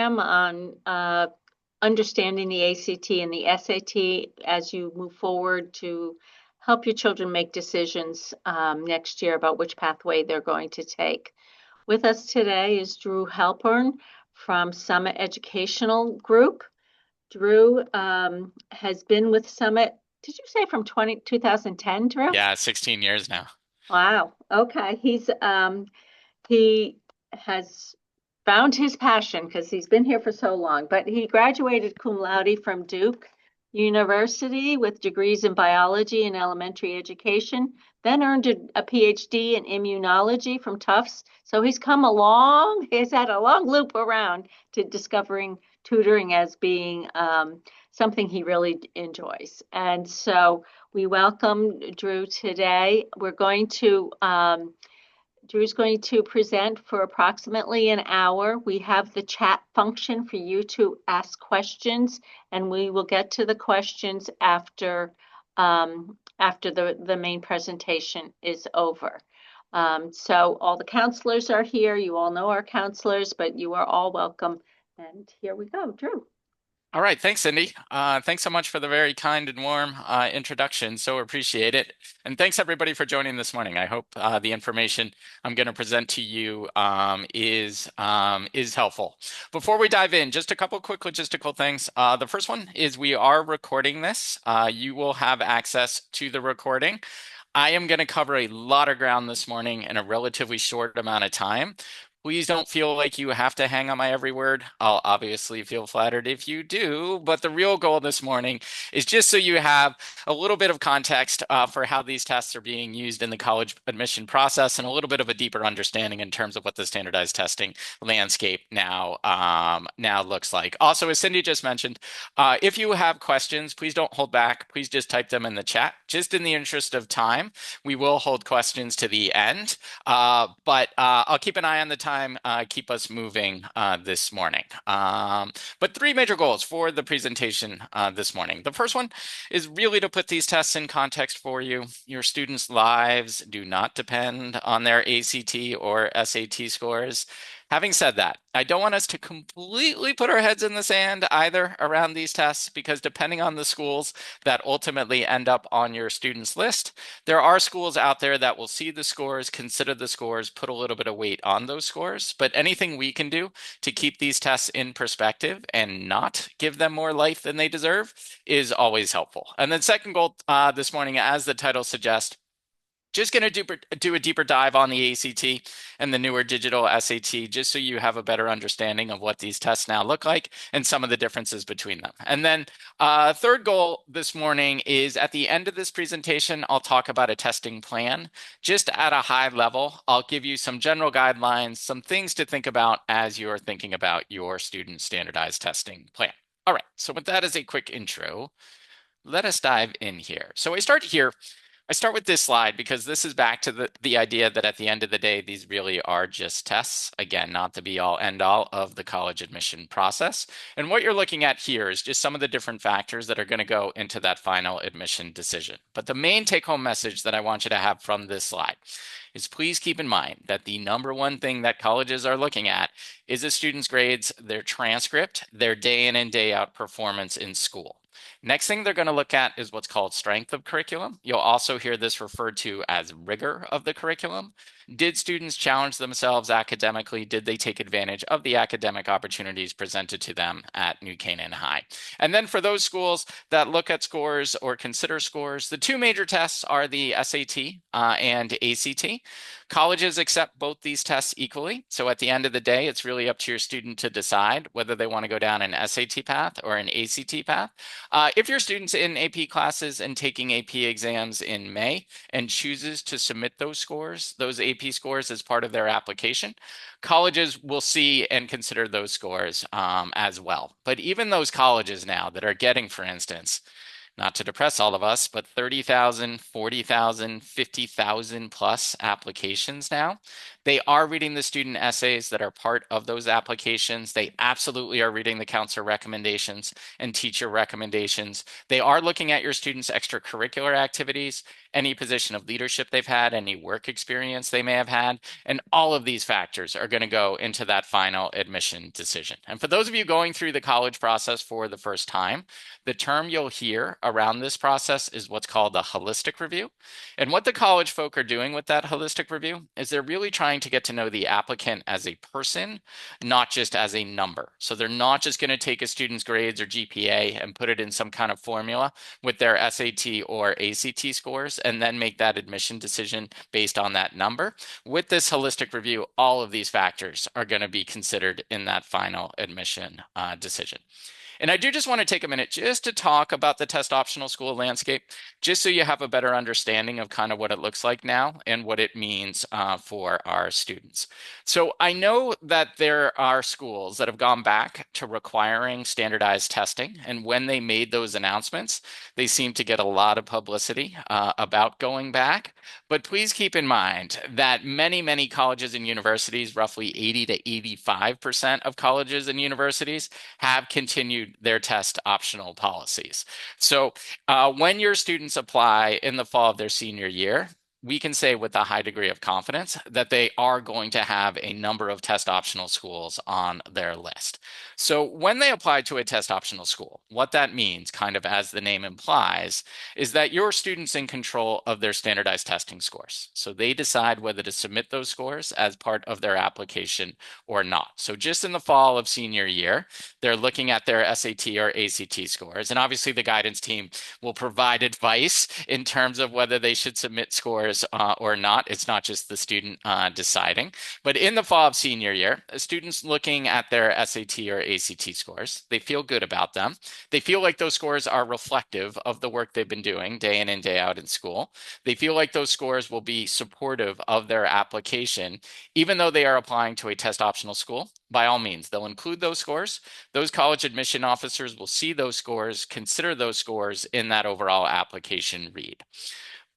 program on understanding the ACT and the SAT as you move forward to help your children make decisions next year about which pathway they're going to take. With us today is Drew Halpern from Summit Educational Group. Drew has been with Summit, did you say from 2010, Drew? Yeah, 16 years now. Wow. Okay. He has found his passion because he's been here for so long, but he graduated cum laude from Duke University with degrees in biology and elementary education, then earned a PhD in immunology from Tufts. So he's had a long loop around to discovering tutoring as being something he really enjoys. And so we welcome Drew today. Drew's going to present for approximately an hour. We have the chat function for you to ask questions, and we will get to the questions after the main presentation is over. So all the counselors are here. You all know our counselors, but you are all welcome. And here we go, Drew. All right, thanks, Cindy. Thanks so much for the very kind and warm introduction. So appreciate it. And thanks everybody for joining this morning. I hope the information I'm going to present to you is helpful. Before we dive in, just a couple quick logistical things. The first one is we are recording this. You will have access to the recording. I am going to cover a lot of ground this morning in a relatively short amount of time. Please don't feel like you have to hang on my every word. I'll obviously feel flattered if you do, but the real goal this morning is just so you have a little bit of context for how these tests are being used in the college admission process and a little bit of a deeper understanding in terms of what the standardized testing landscape now looks like. Also, as Cindy just mentioned, if you have questions, please don't hold back. Please just type them in the chat. Just in the interest of time, we will hold questions to the end, but I'll keep an eye on the time. Keep us moving this morning. But three major goals for the presentation this morning. The first one is really to put these tests in context for you. Your students' lives do not depend on their ACT or SAT scores. Having said that, I don't want us to completely put our heads in the sand either around these tests, because depending on the schools that ultimately end up on your students' list, there are schools out there that will see the scores, consider the scores, put a little bit of weight on those scores. But anything we can do to keep these tests in perspective and not give them more life than they deserve is always helpful. And then second goal this morning, as the title suggests, just going to do a deeper dive on the ACT and the newer digital SAT, just so you have a better understanding of what these tests now look like and some of the differences between them. And then third goal this morning is at the end of this presentation, I'll talk about a testing plan. Just at a high level, I'll give you some general guidelines, some things to think about as you're thinking about your student standardized testing plan. All right, so with that as a quick intro, let us dive in here. So I start with this slide because this is back to the idea that at the end of the day, these really are just tests. Again, not the be all end all of the college admission process. And what you're looking at here is just some of the different factors that are going to go into that final admission decision. But the main take home message that I want you to have from this slide is please keep in mind that the number one thing that colleges are looking at is a student's grades, their transcript, their day in and day out performance in school. Next thing they're going to look at is what's called strength of curriculum. You'll also hear this referred to as rigor of the curriculum. Did students challenge themselves academically? Did they take advantage of the academic opportunities presented to them at New Canaan High? And then for those schools that look at scores or consider scores, the two major tests are the SAT and ACT. Colleges accept both these tests equally. So at the end of the day, it's really up to your student to decide whether they want to go down an SAT path or an ACT path. If your student's in AP classes and taking AP exams in May and chooses to submit those scores, those AP scores as part of their application, colleges will see and consider those scores as well. But even those colleges now that are getting, for instance, not to depress all of us, but 30,000, 40,000, 50,000 plus applications now, They are reading the student essays that are part of those applications. They absolutely are reading the counselor recommendations and teacher recommendations. They are looking at your students' extracurricular activities, any position of leadership they've had, any work experience they may have had, and all of these factors are going to go into that final admission decision. And for those of you going through the college process for the first time, the term you'll hear around this process is what's called a holistic review. And what the college folk are doing with that holistic review is they're really trying to get to know the applicant as a person, not just as a number. So they're not just going to take a student's grades or GPA and put it in some kind of formula with their SAT or ACT scores and then make that admission decision based on that number. With this holistic review, all of these factors are going to be considered in that final admission decision. And I do just want to take a minute just to talk about the test optional school landscape, just so you have a better understanding of kind of what it looks like now and what it means for our students. So I know that there are schools that have gone back to requiring standardized testing. And when they made those announcements, they seem to get a lot of publicity about going back. But please keep in mind that many, many colleges and universities, roughly 80 to 85% of colleges and universities, have continued their test optional policies. So when your students apply in the fall of their senior year, we can say with a high degree of confidence that they are going to have a number of test optional schools on their list. So when they apply to a test optional school, what that means, kind of as the name implies, is that your student's in control of their standardized testing scores. So they decide whether to submit those scores as part of their application or not. So just in the fall of senior year, they're looking at their SAT or ACT scores. And obviously the guidance team will provide advice in terms of whether they should submit scores or not. It's not just the student deciding. But in the fall of senior year, students looking at their SAT or ACT scores, they feel good about them. They feel like those scores are reflective of the work they've been doing day in and day out in school. They feel like those scores will be supportive of their application, even though they are applying to a test optional school. By all means, they'll include those scores. Those college admission officers will see those scores, consider those scores in that overall application read.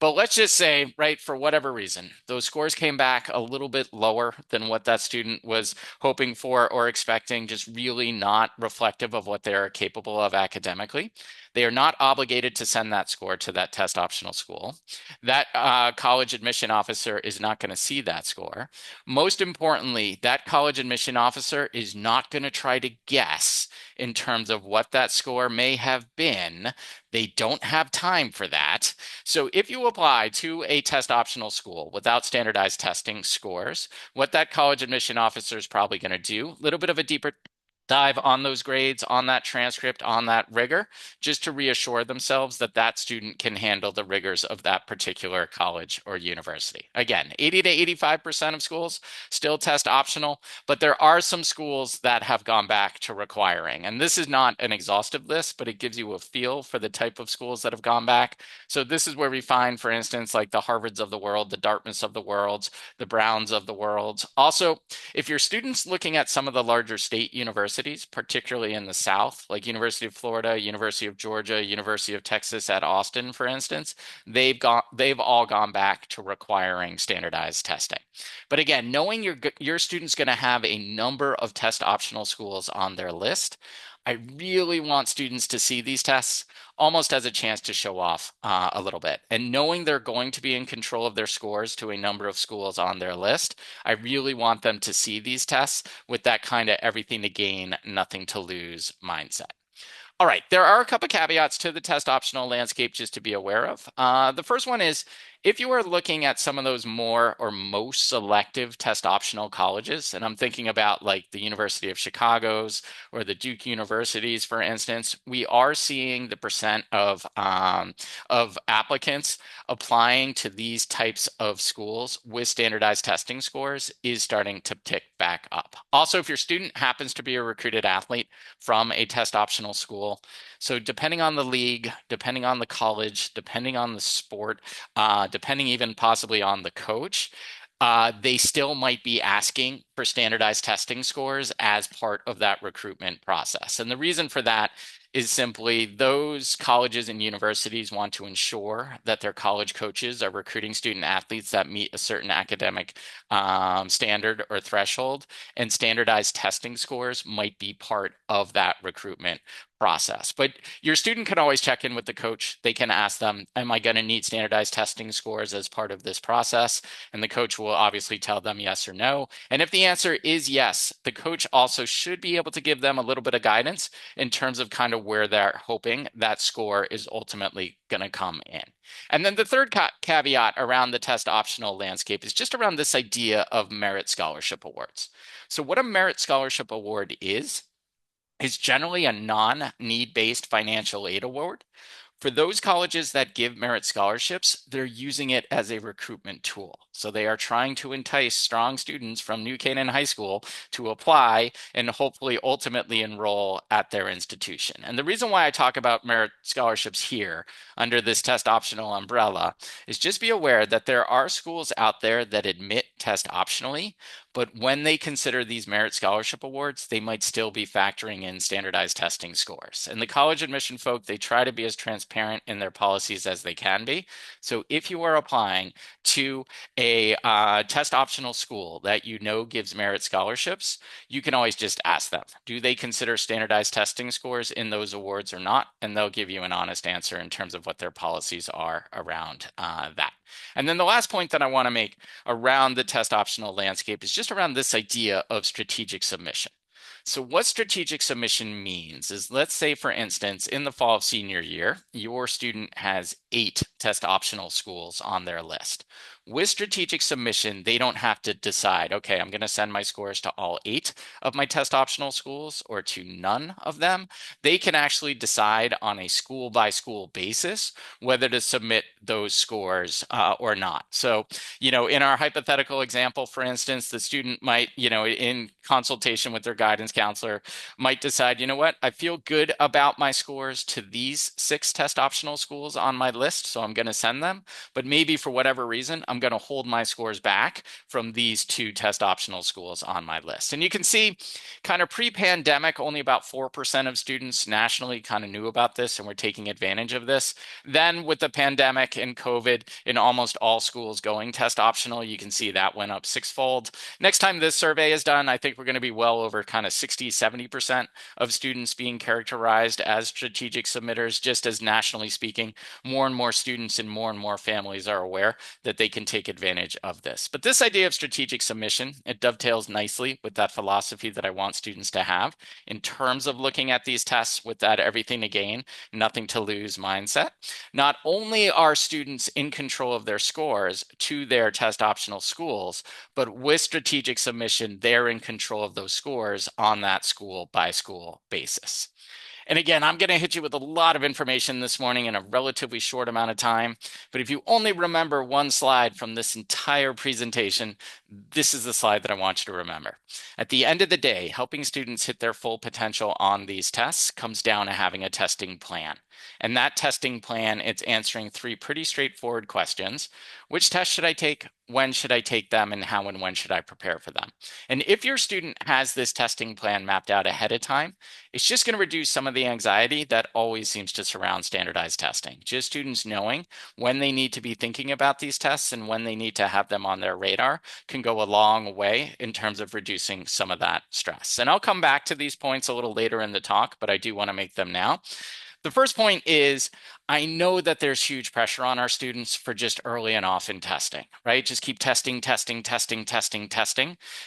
But let's just say, right, for whatever reason, those scores came back a little bit lower than what that student was hoping for or expecting, just really not reflective of what they're capable of academically. They are not obligated to send that score to that test optional school. That college admission officer is not going to see that score. Most importantly, that college admission officer is not going to try to guess in terms of what that score may have been. They don't have time for that. So if you apply to a test optional school without standardized testing scores, what that college admission officer is probably going to do, a little bit of a deeper dive on those grades, on that transcript, on that rigor, just to reassure themselves that that student can handle the rigors of that particular college or university. Again, 80 to 85% of schools still test optional, but there are some schools that have gone back to requiring. And this is not an exhaustive list, but it gives you a feel for the type of schools that have gone back. So this is where we find, for instance, like the Harvards of the world, the Dartmouths of the world, the Browns of the world. Also, if your student's looking at some of the larger state universities, particularly in the South, like University of Florida, University of Georgia, University of Texas at Austin, for instance, they've all gone back to requiring standardized testing. But again, knowing your student's going to have a number of test optional schools on their list, I really want students to see these tests almost as a chance to show off a little bit. And knowing they're going to be in control of their scores to a number of schools on their list, I really want them to see these tests with that kind of everything to gain, nothing to lose mindset. All right, there are a couple of caveats to the test optional landscape just to be aware of. The first one is if you are looking at some of those more or most selective test optional colleges, and I'm thinking about like the University of Chicago's or the Duke universities, for instance, we are seeing the percent of applicants applying to these types of schools with standardized testing scores is starting to tick back up. Also, if your student happens to be a recruited athlete from a test optional school, so depending on the league, depending on the college, depending on the sport, depending even possibly on the coach, they still might be asking for standardized testing scores as part of that recruitment process. And the reason for that is simply those colleges and universities want to ensure that their college coaches are recruiting student athletes that meet a certain academic standard or threshold, and standardized testing scores might be part of that recruitment process. But your student can always check in with the coach. They can ask them, am I going to need standardized testing scores as part of this process? And the coach will obviously tell them yes or no. And if the answer is yes, the coach also should be able to give them a little bit of guidance in terms of kind of where they're hoping that score is ultimately going to come in. And then the third caveat around the test optional landscape is just around this idea of merit scholarship awards. So what a merit scholarship award is generally a non-need-based financial aid award. For those colleges that give merit scholarships, they're using it as a recruitment tool. So they are trying to entice strong students from New Canaan High School to apply and hopefully ultimately enroll at their institution. And the reason why I talk about merit scholarships here under this test optional umbrella is just be aware that there are schools out there that admit test optionally, but when they consider these merit scholarship awards, they might still be factoring in standardized testing scores. And the college admission folk, they try to be as transparent in their policies as they can be. So if you are applying to a test optional school that you know gives merit scholarships, you can always just ask them, do they consider standardized testing scores in those awards or not? And they'll give you an honest answer in terms of what their policies are around that. And then the last point that I want to make around the test optional landscape is just around this idea of strategic submission. So what strategic submission means is, let's say, for instance, in the fall of senior year, your student has 8 test optional schools on their list. With strategic submission, they don't have to decide, okay, I'm going to send my scores to all 8 of my test optional schools or to none of them. They can actually decide on a school by school basis whether to submit those scores or not. So, in our hypothetical example, for instance, the student might, in consultation with their guidance counselor, might decide, you know what, I feel good about my scores to these 6 test optional schools on my list, so I'm going to send them. But maybe for whatever reason, I'm going to hold my scores back from these 2 test optional schools on my list. And you can see kind of pre-pandemic, only about 4% of students nationally kind of knew about this and were taking advantage of this. Then with the pandemic and COVID, in almost all schools going test optional, you can see that went up 6-fold. Next time this survey is done, I think we're going to be well over kind of 60, 70% of students being characterized as strategic submitters, just as nationally speaking, more and more students and more families are aware that they can take advantage of this. But this idea of strategic submission, it dovetails nicely with that philosophy that I want students to have in terms of looking at these tests with that everything to gain, nothing to lose mindset. Not only are students in control of their scores to their test optional schools, but with strategic submission, they're in control of those scores on that school by school basis. And again, I'm going to hit you with a lot of information this morning in a relatively short amount of time. But if you only remember one slide from this entire presentation, this is the slide that I want you to remember. At the end of the day, helping students hit their full potential on these tests comes down to having a testing plan. And that testing plan, it's answering 3 pretty straightforward questions. Which test should I take? When should I take them? And how and when should I prepare for them? And if your student has this testing plan mapped out ahead of time, it's just going to reduce some of the anxiety that always seems to surround standardized testing. Just students knowing when they need to be thinking about these tests and when they need to have them on their radar can go a long way in terms of reducing some of that stress. And I'll come back to these points a little later in the talk, but I do want to make them now. The first point is, I know that there's huge pressure on our students for just early and often testing, right? Just keep testing,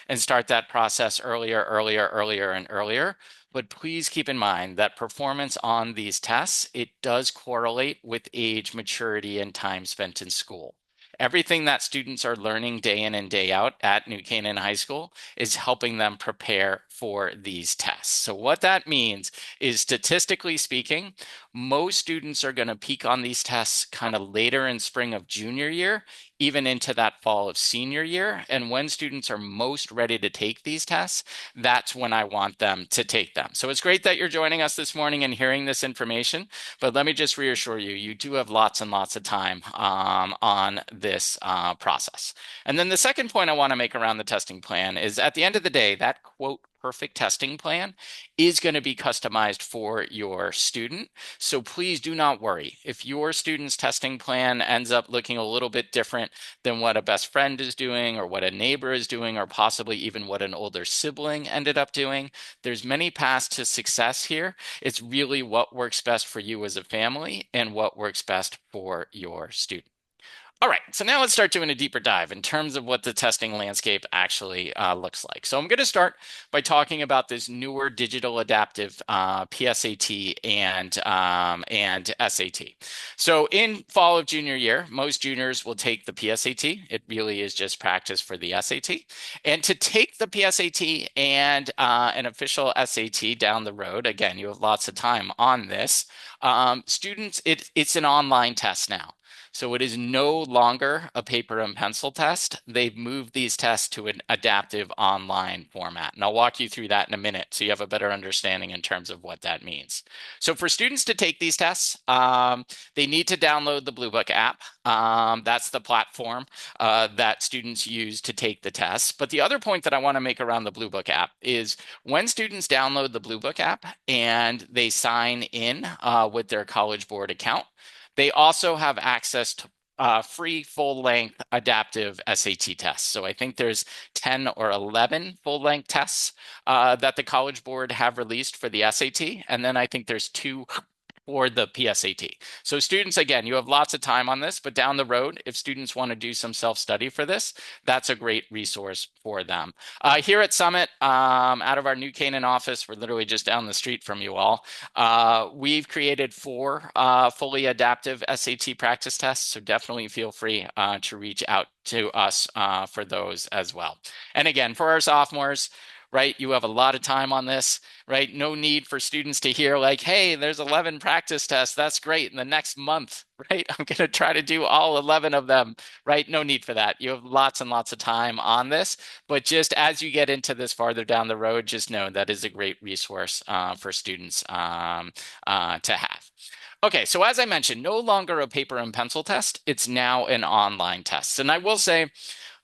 and start that process earlier, and earlier. But please keep in mind that performance on these tests, it does correlate with age, maturity, and time spent in school. Everything that students are learning day in and day out at New Canaan High School is helping them prepare for these tests. So what that means is, statistically speaking, most students are going to peak on these tests kind of later in spring of junior year, even into that fall of senior year. And when students are most ready to take these tests, that's when I want them to take them. So it's great that you're joining us this morning and hearing this information, but let me just reassure you, you do have lots and lots of time on this process. And then the second point I want to make around the testing plan is, at the end of the day, that quote perfect testing plan is going to be customized for your student. So please do not worry. If your student's testing plan ends up looking a little bit different than what a best friend is doing or what a neighbor is doing or possibly even what an older sibling ended up doing, there's many paths to success here. It's really what works best for you as a family and what works best for your student. All right, so now let's start doing a deeper dive in terms of what the testing landscape actually looks like. So I'm going to start by talking about this newer digital adaptive PSAT and SAT. So in fall of junior year, most juniors will take the PSAT. It really is just practice for the SAT. And to take the PSAT and an official SAT down the road, again, you have lots of time on this. Students, it's an online test now. So it is no longer a paper and pencil test. They've moved these tests to an adaptive online format. And I'll walk you through that in a minute so you have a better understanding in terms of what that means. So for students to take these tests, they need to download the Blue Book app. That's the platform that students use to take the tests. But the other point that I want to make around the Blue Book app is when students download the Blue Book app and they sign in with their College Board account, they also have access to free full-length adaptive SAT tests. So I think there's 10 or 11 full-length tests that the College Board have released for the SAT. And then I think there's 2 for the PSAT. So students, again, you have lots of time on this, but down the road, if students want to do some self-study for this, that's a great resource for them. Here at Summit, out of our New Canaan office, we're literally just down the street from you all, we've created 4 fully adaptive SAT practice tests, so definitely feel free to reach out to us for those as well. And again, for our sophomores, right? You have a lot of time on this, right? No need for students to hear like, hey, there's 11 practice tests. That's great. In the next month, right? I'm going to try to do all 11 of them, right? No need for that. You have lots and lots of time on this. But just as you get into this farther down the road, just know that is a great resource for students to have. Okay, so as I mentioned, no longer a paper and pencil test. It's now an online test. And I will say,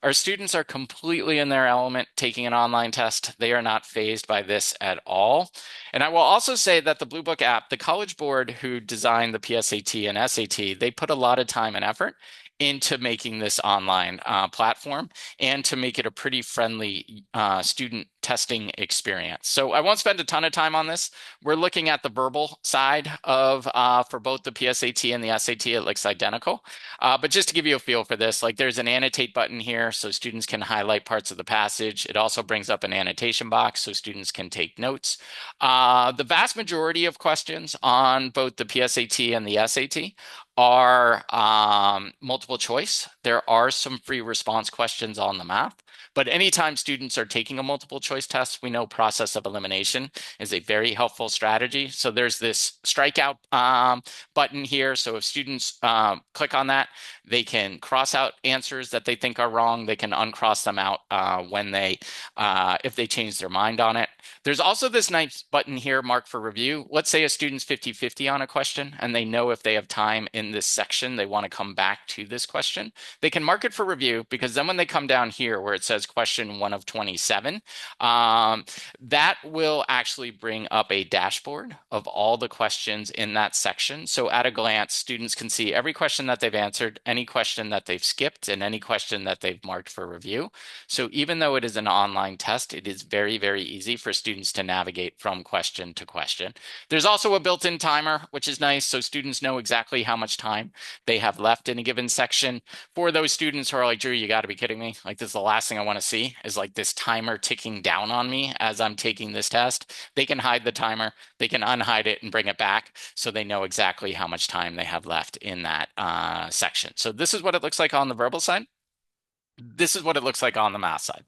our students are completely in their element taking an online test. They are not fazed by this at all. And I will also say that the Blue Book app, the College Board who designed the PSAT and SAT, they put a lot of time and effort into making this online platform and to make it a pretty friendly student testing experience. So I won't spend a ton of time on this. We're looking at the verbal side of for both the PSAT and the SAT, it looks identical. But just to give you a feel for this, like there's an annotate button here so students can highlight parts of the passage. It also brings up an annotation box so students can take notes. The vast majority of questions on both the PSAT and the SAT are multiple choice. There are some free response questions on the math, but anytime students are taking a multiple choice test, we know process of elimination is a very helpful strategy. So there's this strikeout button here. So if students click on that, they can cross out answers that they think are wrong. They can uncross them out when they, if they change their mind on it. There's also this nice button here, mark for review. Let's say a student's 50-50 on a question and they know if they have time in this section, they want to come back to this question. They can mark it for review because then when they come down here where it says question 1 of 27, that will actually bring up a dashboard of all the questions in that section. So at a glance, students can see every question that they've answered, any question that they've skipped, and any question that they've marked for review. So even though it is an online test, it is very, very easy for students to navigate from question to question. There's also a built-in timer, which is nice, so students know exactly how much time they have left in a given section. For those students who are like, Drew, you got to be kidding me. Like, this is the last thing I want to see is like this timer ticking down on me as I'm taking this test. They can hide the timer, they can unhide it and bring it back so they know exactly how much time they have left in that section. So this is what it looks like on the verbal side. This is what it looks like on the math side.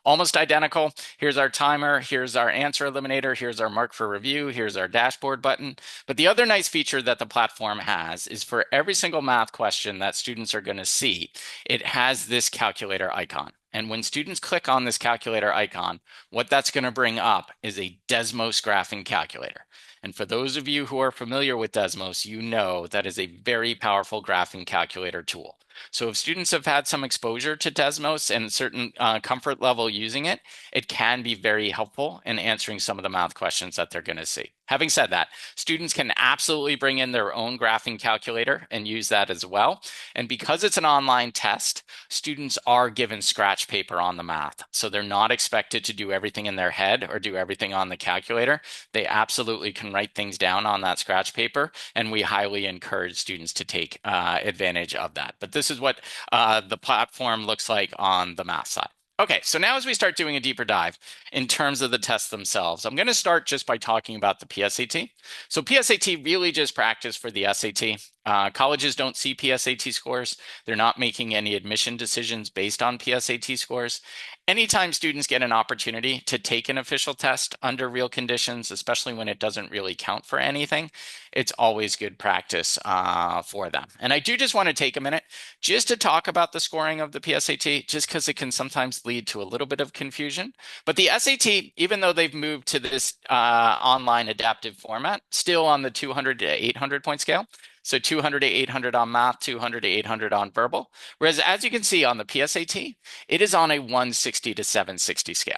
Almost identical. Here's our timer. Here's our answer eliminator. Here's our mark for review. Here's our dashboard button. But the other nice feature that the platform has is for every single math question that students are going to see, it has this calculator icon. And when students click on this calculator icon, what that's going to bring up is a Desmos graphing calculator. And for those of you who are familiar with Desmos, you know that is a very powerful graphing calculator tool. So if students have had some exposure to Desmos and a certain comfort level using it, it can be very helpful in answering some of the math questions that they're going to see. Having said that, students can absolutely bring in their own graphing calculator and use that as well. And because it's an online test, students are given scratch paper on the math. So they're not expected to do everything in their head or do everything on the calculator. They absolutely can write things down on that scratch paper, and we highly encourage students to take advantage of that. But this is what the platform looks like on the math side. Okay, so now as we start doing a deeper dive in terms of the tests themselves, I'm going to start just by talking about the PSAT. So PSAT really just practice for the SAT. Colleges don't see PSAT scores. They're not making any admission decisions based on PSAT scores. Anytime students get an opportunity to take an official test under real conditions, especially when it doesn't really count for anything, it's always good practice for them. And I do just want to take a minute just to talk about the scoring of the PSAT, just because it can sometimes lead to a little bit of confusion. But the SAT, even though they've moved to this online adaptive format, still on the 200 to 800 point scale. So 200 to 800 on math, 200 to 800 on verbal. Whereas as you can see on the PSAT, it is on a 160 to 760 scale.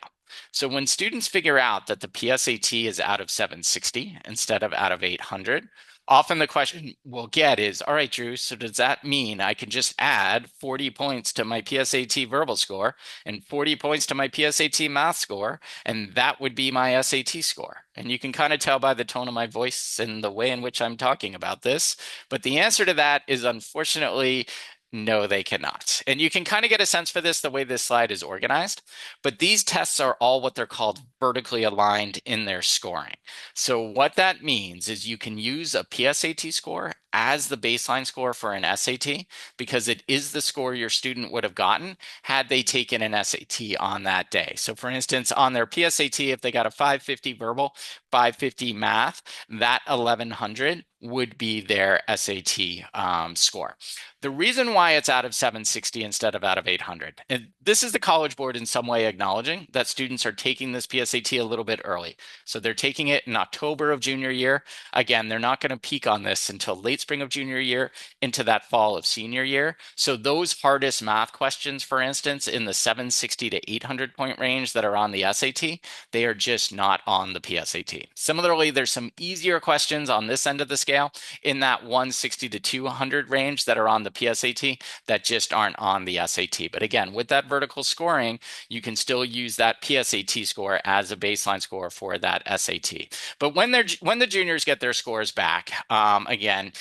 So when students figure out that the PSAT is out of 760 instead of out of 800, often the question we'll get is, all right, Drew, so does that mean I can just add 40 points to my PSAT verbal score and 40 points to my PSAT math score, and that would be my SAT score? And you can kind of tell by the tone of my voice and the way in which I'm talking about this. But the answer to that is unfortunately, no, they cannot. And you can kind of get a sense for this the way this slide is organized. But these tests are all what they're called vertically aligned in their scoring. So what that means is you can use a PSAT score as the baseline score for an SAT because it is the score your student would have gotten had they taken an SAT on that day. So for instance, on their PSAT, if they got a 550 verbal, 550 math, that 1100 would be their SAT score. The reason why it's out of 760 instead of out of 800, and this is the College Board in some way acknowledging that students are taking this PSAT a little bit early. So they're taking it in October of junior year. Again, they're not going to peak on this until late spring of junior year into that fall of senior year. So those hardest math questions, for instance, in the 760 to 800 point range that are on the SAT, they are just not on the PSAT. Similarly, there's some easier questions on this end of the scale in that 160 to 200 range that are on the PSAT that just aren't on the SAT. But again, with that vertical scoring, you can still use that PSAT score as a baseline score for that SAT. But when the juniors get their scores back, again,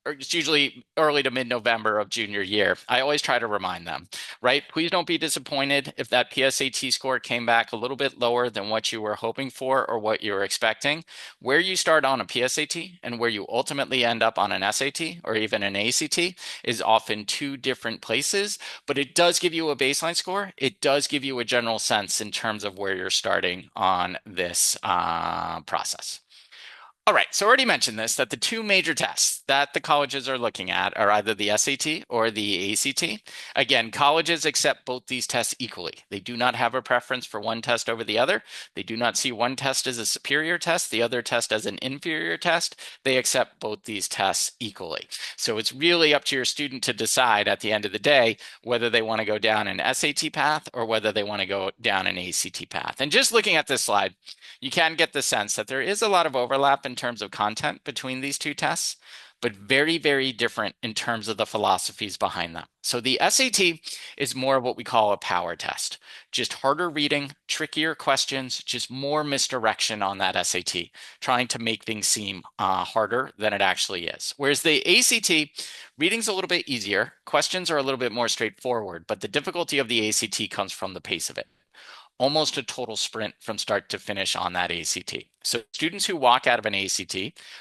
it's usually early to mid-November of junior year, I always try to remind them, right? Please don't be disappointed if that PSAT score came back a little bit lower than what you were hoping for or what you were expecting. Where you start on a PSAT and where you ultimately end up on an SAT or even an ACT is often two different places, but it does give you a baseline score. It does give you a general sense in terms of where you're starting on this process. All right, so I already mentioned this, that the two major tests that the colleges are looking at are either the SAT or the ACT. Again, colleges accept both these tests equally. They do not have a preference for one test over the other. They do not see one test as a superior test, the other test as an inferior test. They accept both these tests equally. So it's really up to your student to decide at the end of the day whether they want to go down an SAT path or whether they want to go down an ACT path. And just looking at this slide, you can get the sense that there is a lot of overlap in terms of content between these two tests, but very, very different in terms of the philosophies behind them. So the SAT is more of what we call a power test, just harder reading, trickier questions, just more misdirection on that SAT, trying to make things seem harder than it actually is. Whereas the ACT, reading's a little bit easier, questions are a little bit more straightforward, but the difficulty of the ACT comes from the pace of it. Almost a total sprint from start to finish on that ACT. So students who walk out of an ACT,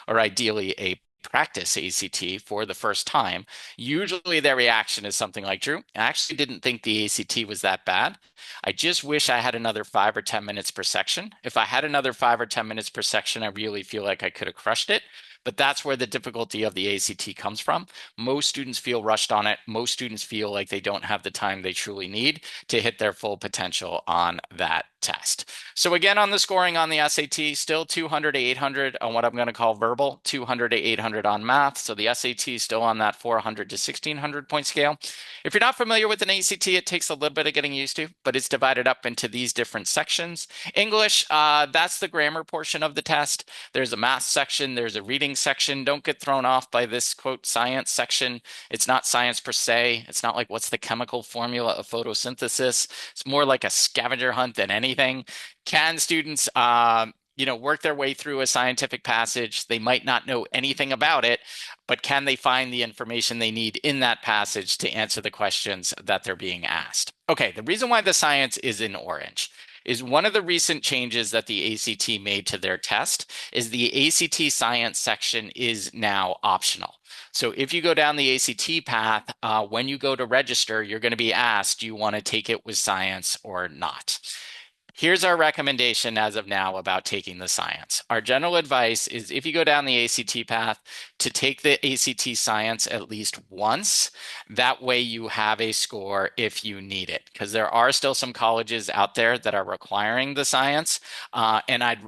or ideally a practice ACT for the first time, usually their reaction is something like, Drew, I actually didn't think the ACT was that bad. I just wish I had another 5 or 10 minutes per section. If I had another 5 or 10 minutes per section, I really feel like I could have crushed it. but that's where the difficulty of the ACT comes from. Most students feel rushed on it. Most students feel like they don't have the time they truly need to hit their full potential on that test. So again, on the scoring on the SAT, still 200 to 800 on what I'm going to call verbal, 200 to 800 on math. So the SAT is still on that 400 to 1600 point scale. If you're not familiar with an ACT, it takes a little bit of getting used to, but it's divided up into these different sections. English, that's the grammar portion of the test. There's a math section, there's a reading section. Don't get thrown off by this quote science section. It's not science per se. It's not like what's the chemical formula of photosynthesis. It's more like a scavenger hunt than anything. Can students work their way through a scientific passage? They might not know anything about it, but can they find the information they need in that passage to answer the questions that they're being asked? Okay, the reason why the science is in orange is one of the recent changes that the ACT made to their test is the ACT science section is now optional. So if you go down the ACT path, when you go to register, you're going to be asked, do you want to take it with science or not? Here's our recommendation as of now about taking the science. Our general advice is if you go down the ACT path, to take the ACT science at least once. That way you have a score if you need it, because there are still some colleges out there that are requiring the science, and I'd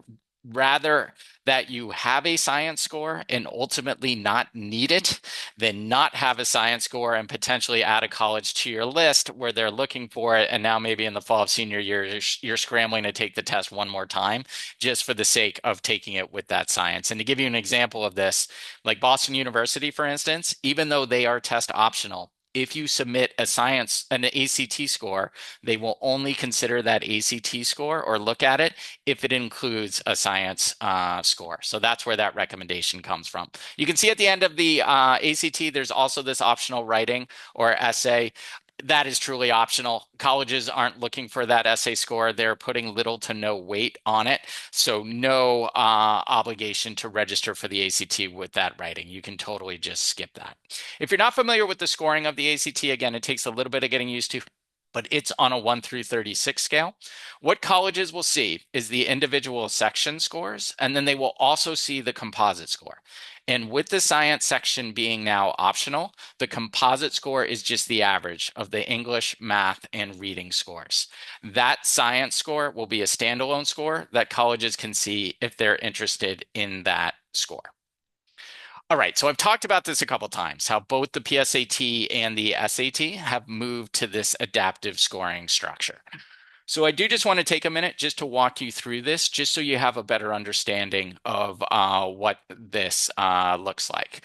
rather that you have a science score and ultimately not need it than not have a science score and potentially add a college to your list where they're looking for it. And now maybe in the fall of senior year, you're scrambling to take the test one more time just for the sake of taking it with that science. And to give you an example of this, like Boston University, for instance, even though they are test optional, if you submit an ACT score, they will only consider that ACT score or look at it if it includes a science score. So that's where that recommendation comes from. You can see at the end of the ACT, there's also this optional writing or essay. That is truly optional. Colleges aren't looking for that essay score. They're putting little to no weight on it. So no obligation to register for the ACT with that writing. You can totally just skip that. If you're not familiar with the scoring of the ACT, again, it takes a little bit of getting used to, but it's on a 1 through 36 scale. What colleges will see is the individual section scores, and then they will also see the composite score. And with the science section being now optional, the composite score is just the average of the English, math, and reading scores. That science score will be a standalone score that colleges can see if they're interested in that score. All right, so I've talked about this a couple times, how both the PSAT and the SAT have moved to this adaptive scoring structure. So I do just want to take a minute just to walk you through this, just so you have a better understanding of what this looks like.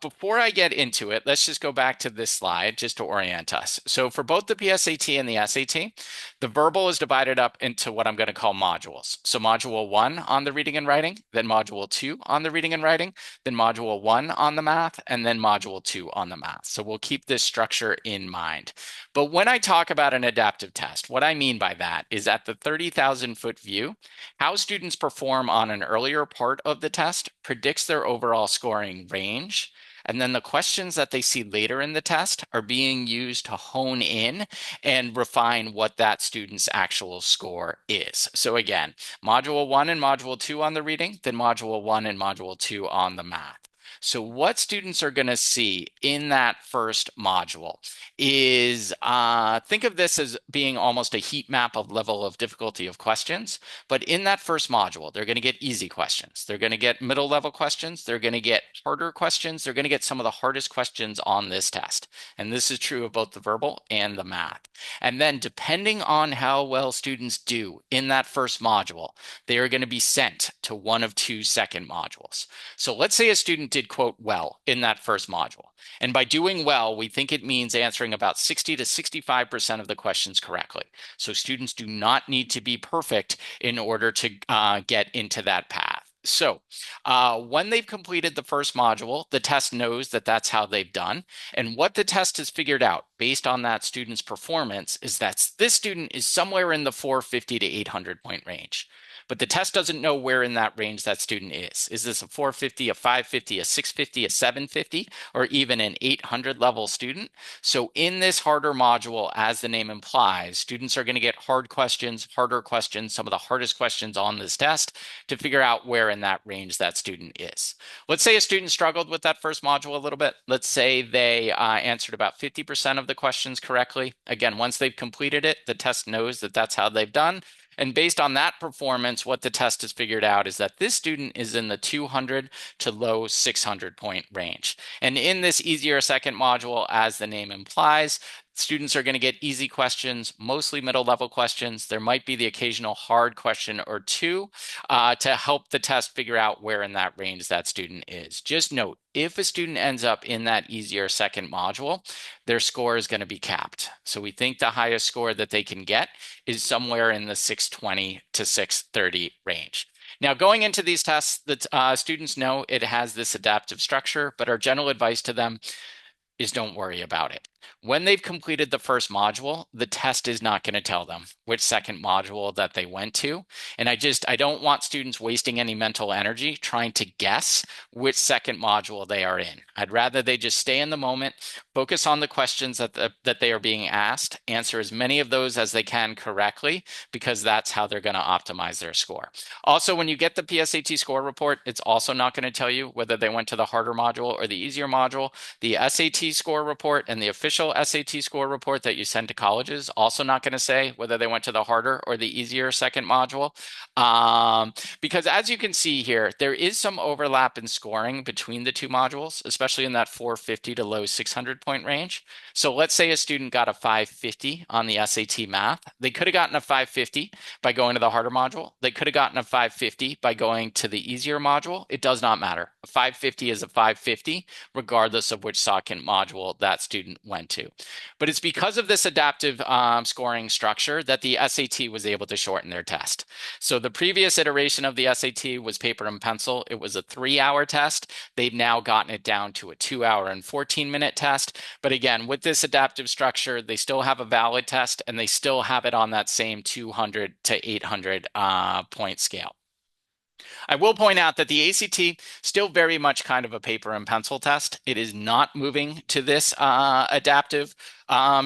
Before I get into it, let's just go back to this slide just to orient us. So for both the PSAT and the SAT, the verbal is divided up into what I'm going to call modules. So module 1 on the reading and writing, then module 2 on the reading and writing, then module 1 on the math, and then module 2 on the math. So we'll keep this structure in mind. But when I talk about an adaptive test, what I mean by that is at the 30,000-foot view, how students perform on an earlier part of the test predicts their overall scoring range. And then the questions that they see later in the test are being used to hone in and refine what that student's actual score is. So again, module 1 and module 2 on the reading, then module 1 and module 2 on the math. So what students are going to see in that first module is, think of this as being almost a heat map of level of difficulty of questions. But in that first module, they're going to get easy questions. They're going to get middle level questions. They're going to get harder questions. They're going to get some of the hardest questions on this test. And this is true of both the verbal and the math. And then depending on how well students do in that first module, they are going to be sent to one of 2 second modules. So let's say a student did quote well in that first module. And by doing well, we think it means answering about 60 to 65% of the questions correctly. So students do not need to be perfect in order to get into that path. So when they've completed the first module, the test knows that that's how they've done. And what the test has figured out based on that student's performance is that this student is somewhere in the 450 to 800 point range. but the test doesn't know where in that range that student is. Is this a 450, a 550, a 650, a 750, or even an 800 level student? So in this harder module, as the name implies, students are going to get hard questions, harder questions, some of the hardest questions on this test to figure out where in that range that student is. Let's say a student struggled with that first module a little bit. Let's say they answered about 50% of the questions correctly. Again, once they've completed it, the test knows that that's how they've done. And based on that performance, what the test has figured out is that this student is in the 200 to low 600 point range. And in this easier second module, as the name implies, students are going to get easy questions, mostly middle level questions. There might be the occasional hard question or two to help the test figure out where in that range that student is. Just note, if a student ends up in that easier second module, their score is going to be capped. So we think the highest score that they can get is somewhere in the 620 to 630 range. Now, going into these tests, the students know it has this adaptive structure, but our general advice to them is don't worry about it. When they've completed the first module, the test is not going to tell them which second module that they went to. And I don't want students wasting any mental energy trying to guess which second module they are in. I'd rather they just stay in the moment, focus on the questions that they are being asked, answer as many of those as they can correctly, because that's how they're going to optimize their score. Also, when you get the PSAT score report, it's also not going to tell you whether they went to the harder module or the easier module. The SAT score report and the official SAT score report that you send to colleges also not going to say whether they went to the harder or the easier second module. Because as you can see here, there is some overlap in scoring between the two modules, especially in that 450 to low 600 point range. So let's say a student got a 550 on the SAT math. They could have gotten a 550 by going to the harder module. They could have gotten a 550 by going to the easier module. It does not matter. A 550 is a 550, regardless of which second module that student went to. But it's because of this adaptive scoring structure that the SAT was able to shorten their test. So the previous iteration of the SAT was paper and pencil. It was a 3-hour test. They've now gotten it down to a 2-hour and 14-minute test. But again, with this adaptive structure, they still have a valid test and they still have it on that same 200 to 800 point scale. I will point out that the ACT still very much kind of a paper and pencil test. It is not moving to this adaptive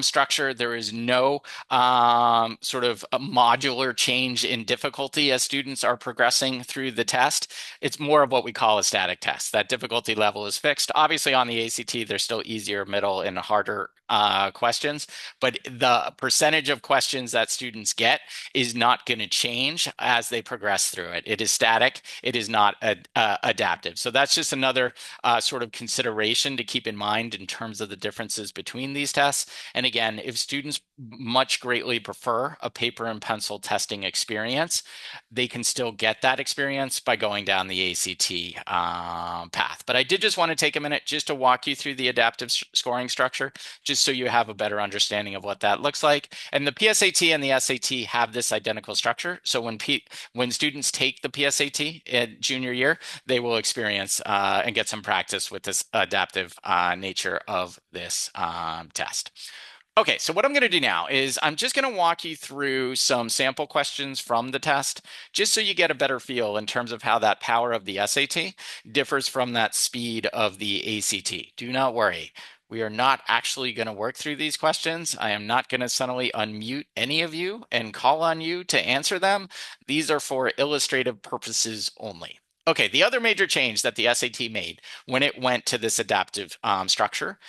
structure. There is no sort of a modular change in difficulty as students are progressing through the test. It's more of what we call a static test. That difficulty level is fixed. Obviously on the ACT, there's still easier, middle, and harder questions, but the percentage of questions that students get is not going to change as they progress through it. It is static. It is not adaptive. So that's just another sort of consideration to keep in mind in terms of the differences between these tests. And again, if students much greatly prefer a paper and pencil testing experience, they can still get that experience by going down the ACT path. But I did just want to take a minute just to walk you through the adaptive scoring structure, just so you have a better understanding of what that looks like. And the PSAT and the SAT have this identical structure. So when students take the PSAT in junior year, they will experience and get some practice with this adaptive nature of this test. Okay, so what I'm going to do now is I'm just going to walk you through some sample questions from the test, just so you get a better feel in terms of how that power of the SAT differs from that speed of the ACT. Do not worry. We are not actually going to work through these questions. I am not going to suddenly unmute any of you and call on you to answer them. These are for illustrative purposes only. Okay, the other major change that the SAT made when it went to this adaptive structure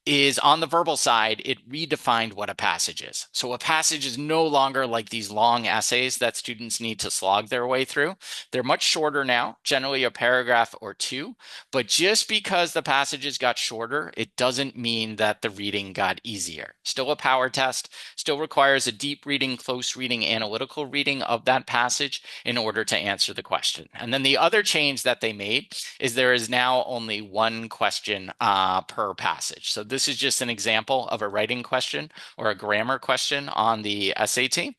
is on the verbal side, it redefined what a passage is. So a passage is no longer like these long essays that students need to slog their way through. They're much shorter now, generally a paragraph or two. But just because the passages got shorter, it doesn't mean that the reading got easier. Still a power test, still requires a deep reading, close reading, analytical reading of that passage in order to answer the question. And then the other change that they made is there is now only one question per passage. So this is just an example of a writing question or a grammar question on the SAT.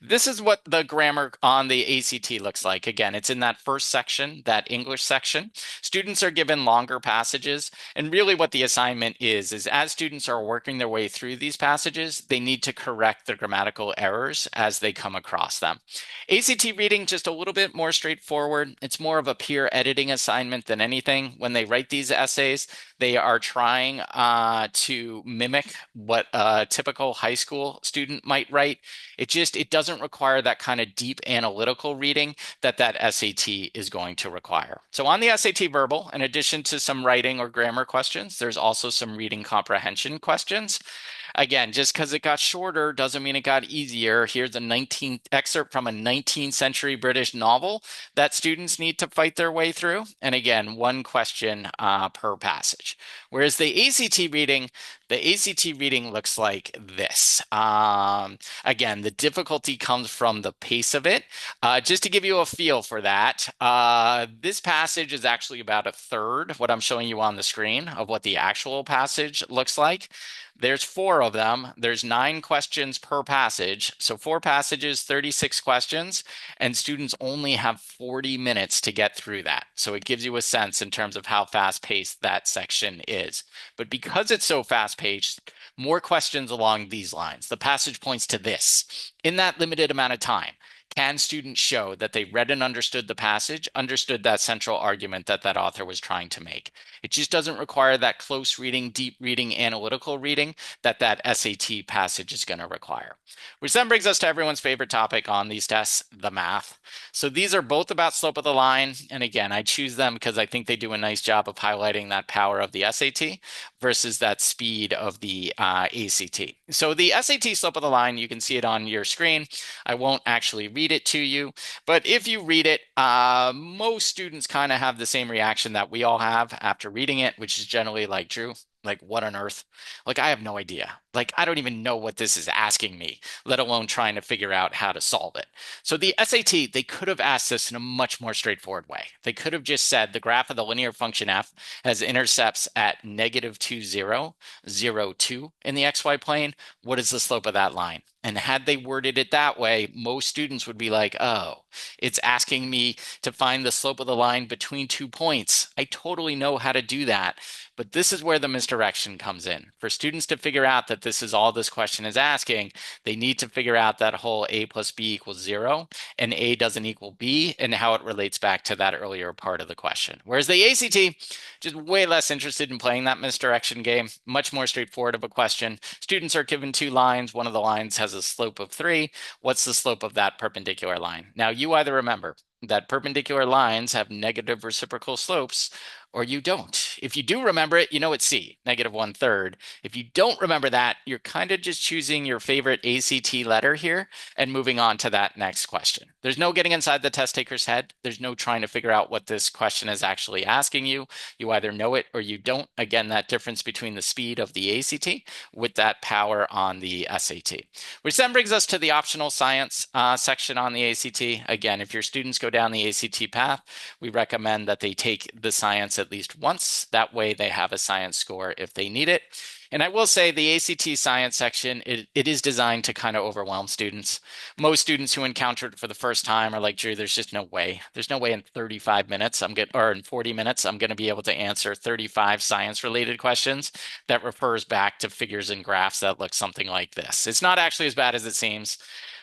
This is what the grammar on the ACT looks like. Again, it's in that first section, that English section. Students are given longer passages, and really what the assignment is as students are working their way through these passages, they need to correct the grammatical errors as they come across them. ACT reading, just a little bit more straightforward. It's more of a peer editing assignment than anything. When they write these essays, they are trying to mimic what a typical high school student might write. It doesn't require that kind of deep analytical reading that SAT is going to require. So on the SAT verbal, in addition to some writing or grammar questions, there's also some reading comprehension questions. Again, just because it got shorter doesn't mean it got easier. Here's a 19th excerpt from a 19th century British novel that students need to fight their way through. And again, one question per passage. Whereas the ACT reading looks like this. Again, the difficulty comes from the pace of it. Just to give you a feel for that, this passage is actually about a third, what I'm showing you on the screen, of what the actual passage looks like. There's 4 of them. There's 9 questions per passage. So 4 passages, 36 questions, and students only have 40 minutes to get through that. So it gives you a sense in terms of how fast-paced that section is. But because it's so fast-paced, more questions along these lines. The passage points to this. In that limited amount of time, can students show that they read and understood the passage, understood that central argument that author was trying to make? It just doesn't require that close reading, deep reading, analytical reading that SAT passage is going to require. Which then brings us to everyone's favorite topic on these tests, the math. So these are both about slope of the line. And again, I choose them because I think they do a nice job of highlighting that power of the SAT versus that speed of the ACT. So the SAT slope of the line, you can see it on your screen. I won't actually read it to you, but if you read it, most students kind of have the same reaction that we all have after reading it, which is generally like, Drew, like, what on earth? Like, I have no idea. Like, I don't even know what this is asking me, let alone trying to figure out how to solve it. So the SAT, they could have asked this in a much more straightforward way. They could have just said the graph of the linear function f has intercepts at -2, 0, 0, 2 in the xy plane. What is the slope of that line? And had they worded it that way, most students would be like, oh, it's asking me to find the slope of the line between 2 points. I totally know how to do that. But this is where the misdirection comes in. For students to figure out that this is all this question is asking, they need to figure out that whole a plus b equals 0 and a doesn't equal b and how it relates back to that earlier part of the question. Whereas the ACT, just way less interested in playing that misdirection game, much more straightforward of a question. Students are given 2 lines. One of the lines has a slope of 3. What's the slope of that perpendicular line? Now, you either remember that perpendicular lines have negative reciprocal slopes, or you don't. If you do remember it, you know it's C, -1/3. If you don't remember that, you're kind of just choosing your favorite ACT letter here and moving on to that next question. There's no getting inside the test taker's head. There's no trying to figure out what this question is actually asking you. You either know it or you don't. Again, that difference between the speed of the ACT with that power on the SAT. Which then brings us to the optional science section on the ACT. Again, if your students go down the ACT path, we recommend that they take the science at least once. That way they have a science score if they need it. And I will say the ACT science section, it is designed to kind of overwhelm students. Most students who encounter it for the first time are like, Drew, there's just no way. There's no way in 35 minutes, or in 40 minutes, I'm going to be able to answer 35 science-related questions that refers back to figures and graphs that look something like this. It's not actually as bad as it seems.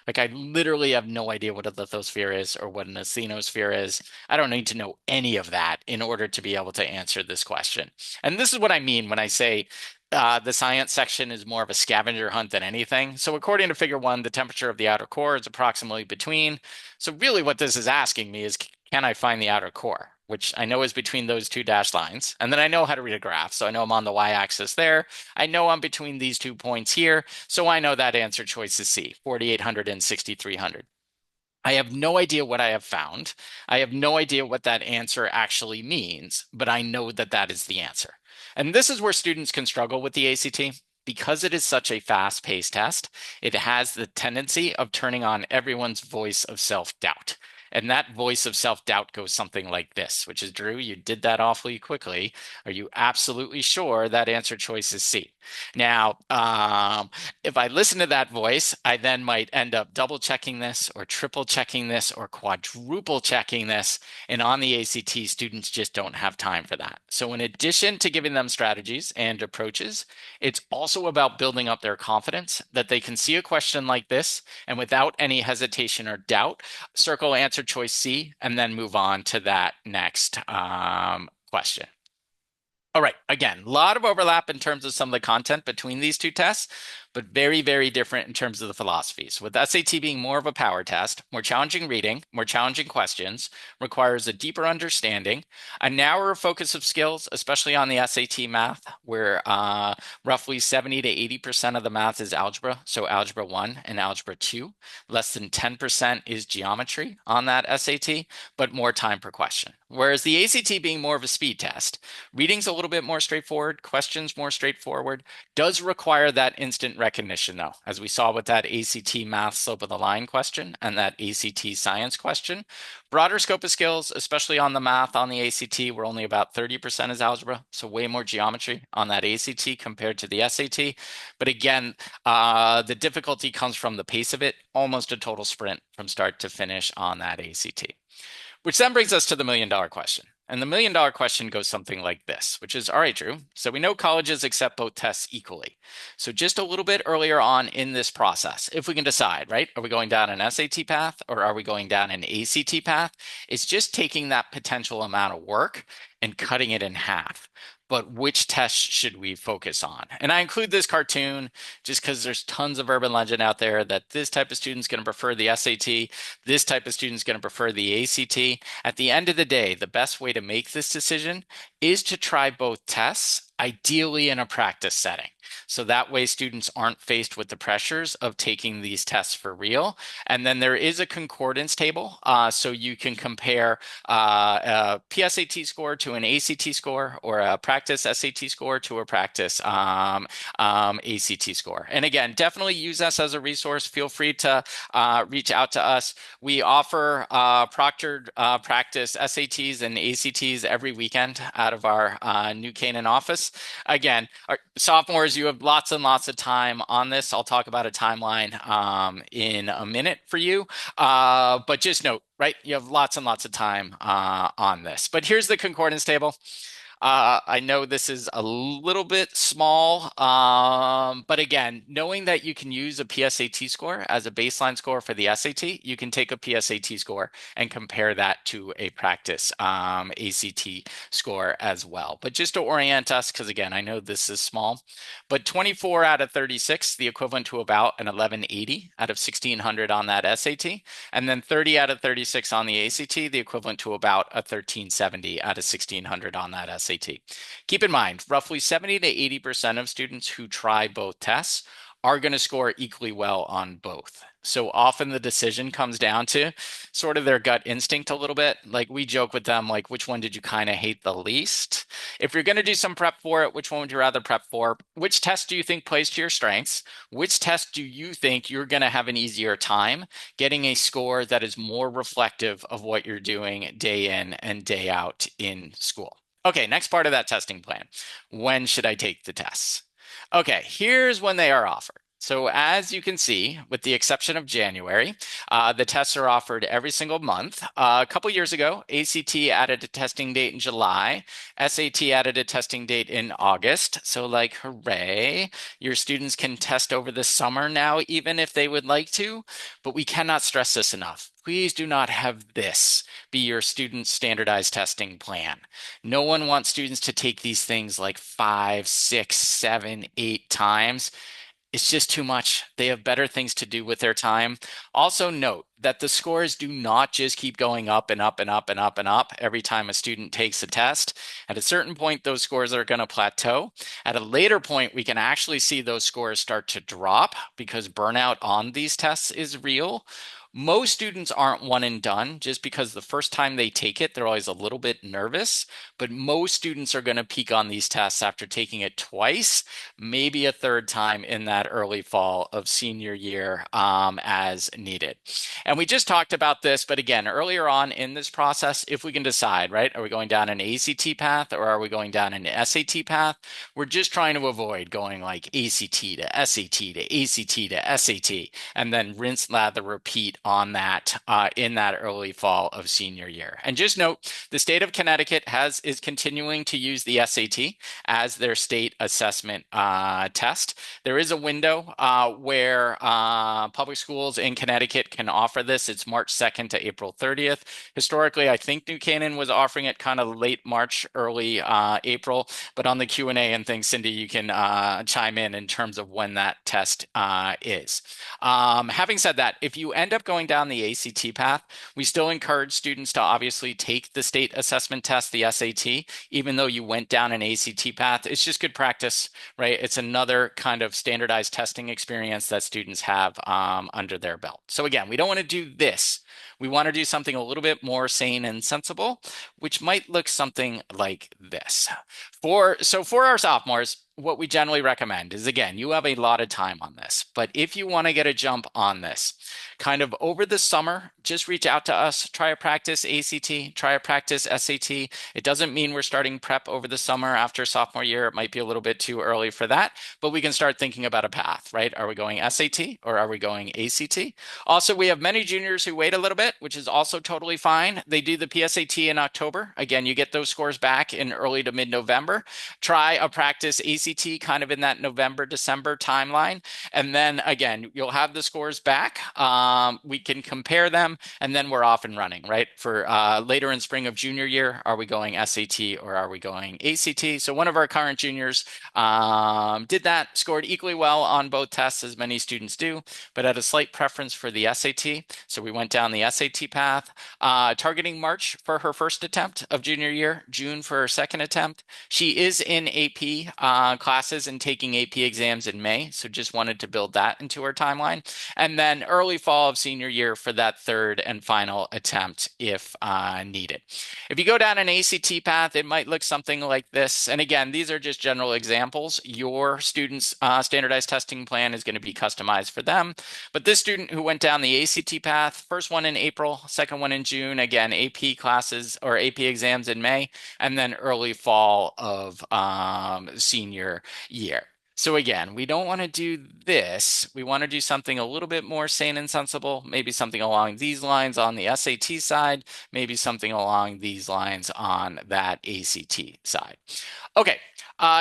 Like, I literally have no idea what a lithosphere is or what an asthenosphere is. I don't need to know any of that in order to be able to answer this question. And this is what I mean when I say the science section is more of a scavenger hunt than anything. So according to figure 1, the temperature of the outer core is approximately between. So really what this is asking me is, can I find the outer core? Which I know is between those 2 dashed lines. And then I know how to read a graph. So I know I'm on the y-axis there. I know I'm between these 2 points here. So I know that answer choice is C, 4,800 and 6,300. I have no idea what I have found. I have no idea what that answer actually means, but I know that that is the answer. And this is where students can struggle with the ACT. Because it is such a fast-paced test, it has the tendency of turning on everyone's voice of self-doubt. And that voice of self-doubt goes something like this, which is, Drew, you did that awfully quickly. Are you absolutely sure that answer choice is C? Now, if I listen to that voice, I then might end up double checking this or triple checking this or quadruple checking this. And on the ACT, students just don't have time for that. So in addition to giving them strategies and approaches, it's also about building up their confidence that they can see a question like this and without any hesitation or doubt, circle answer choice C and then move on to that next question. All right, again, a lot of overlap in terms of some of the content between these two tests, but very, very different in terms of the philosophies. With SAT being more of a power test, more challenging reading, more challenging questions, requires a deeper understanding, a narrower focus of skills, especially on the SAT math, where roughly 70 to 80% of the math is algebra, so algebra 1 and algebra 2. Less than 10% is geometry on that SAT, but more time per question. Whereas the ACT being more of a speed test, reading's a little bit more straightforward, questions more straightforward, does require that instant recognition though, as we saw with that ACT math slope of the line question and that ACT science question. Broader scope of skills, especially on the math on the ACT, we're only about 30% is algebra, so way more geometry on that ACT compared to the SAT. But again, the difficulty comes from the pace of it, almost a total sprint from start to finish on that ACT. Which then brings us to the million-dollar question. And the million-dollar question goes something like this, which is, all right, Drew, so we know colleges accept both tests equally. So just a little bit earlier on in this process, if we can decide, right, are we going down an SAT path or are we going down an ACT path? It's just taking that potential amount of work and cutting it in half. But which test should we focus on? And I include this cartoon just because there's tons of urban legend out there that this type of student is going to prefer the SAT, this type of student is going to prefer the ACT. At the end of the day, the best way to make this decision is to try both tests, ideally in a practice setting. So that way students aren't faced with the pressures of taking these tests for real. And then there is a concordance table. So you can compare a PSAT score to an ACT score or a practice SAT score to a practice ACT score. And again, definitely use us as a resource. Feel free to reach out to us. We offer proctored practice SATs and ACTs every weekend out of our New Canaan office. Again, our sophomores, you have lots and lots of time on this. I'll talk about a timeline in a minute for you. But just note, right, you have lots and lots of time on this. But here's the concordance table. I know this is a little bit small, but again, knowing that you can use a PSAT score as a baseline score for the SAT, you can take a PSAT score and compare that to a practice ACT score as well. But just to orient us, because again, I know this is small, but 24 out of 36, the equivalent to about an 1180 out of 1600 on that SAT, and then 30 out of 36 on the ACT, the equivalent to about a 1370 out of 1600 on that SAT. Keep in mind, roughly 70 to 80% of students who try both tests are going to score equally well on both. So often the decision comes down to sort of their gut instinct a little bit. Like we joke with them, like, which one did you kind of hate the least? If you're going to do some prep for it, which one would you rather prep for? Which test do you think plays to your strengths? Which test do you think you're going to have an easier time getting a score that is more reflective of what you're doing day in and day out in school? Okay, next part of that testing plan. When should I take the tests? Okay, here's when they are offered. So as you can see, with the exception of January, the tests are offered every single month. A couple years ago, ACT added a testing date in July. SAT added a testing date in August. So like, hooray, your students can test over the summer now, even if they would like to. But we cannot stress this enough. Please do not have this be your student standardized testing plan. No one wants students to take these things like 5, 6, 7, 8 times. It's just too much. They have better things to do with their time. Also note that the scores do not just keep going up and up and up and up and up every time a student takes a test. At a certain point, those scores are going to plateau. At a later point, we can actually see those scores start to drop because burnout on these tests is real. Most students aren't one and done just because the first time they take it, they're always a little bit nervous, but most students are going to peak on these tests after taking it twice, maybe a third time in that early fall of senior year as needed. And we just talked about this, but again, earlier on in this process, if we can decide, right, are we going down an ACT path or are we going down an SAT path? We're just trying to avoid going like ACT to SAT to ACT to SAT and then rinse, lather, repeat on that in that early fall of senior year. And just note, the state of Connecticut is continuing to use the SAT as their state assessment test. There is a window where public schools in Connecticut can offer this. It's March 2nd to April 30th. Historically, I think New Canaan was offering it kind of late March, early April, but on the Q&A and things, Cindy, you can chime in terms of when that test is. Having said that, if you end up going down the ACT path, we still encourage students to obviously take the state assessment test, the SAT, even though you went down an ACT path. It's just good practice, right? It's another kind of standardized testing experience that students have under their belt. So again, we don't want to do this. We want to do something a little bit more sane and sensible, which might look something like this. For our sophomores, what we generally recommend is, again, you have a lot of time on this, but if you want to get a jump on this, kind of over the summer, just reach out to us, try to practice ACT, try to practice SAT. It doesn't mean we're starting prep over the summer after sophomore year. It might be a little bit too early for that, but we can start thinking about a path, right? Are we going SAT or are we going ACT? Also, we have many juniors who wait a little bit, which is also totally fine. They do the PSAT in October. Again, you get those scores back in early to mid-November. Try a practice ACT kind of in that November, December timeline. And then again, you'll have the scores back. We can compare them and then we're off and running, right? For later in spring of junior year, are we going SAT or are we going ACT? So one of our current juniors did that, scored equally well on both tests as many students do, but had a slight preference for the SAT. So we went down the SAT path, targeting March for her first attempt of junior year, June for her second attempt. She is in AP classes and taking AP exams in May. So just wanted to build that into her timeline. And then early fall of senior year for that third and final attempt if needed. If you go down an ACT path, it might look something like this. And again, these are just general examples. Your student's standardized testing plan is going to be customized for them. But this student who went down the ACT path, first one in April, second one in June, again, AP classes or AP exams in May, and then early fall of senior year. So again, we don't want to do this. We want to do something a little bit more sane and sensible, maybe something along these lines on the SAT side, maybe something along these lines on that ACT side. Okay.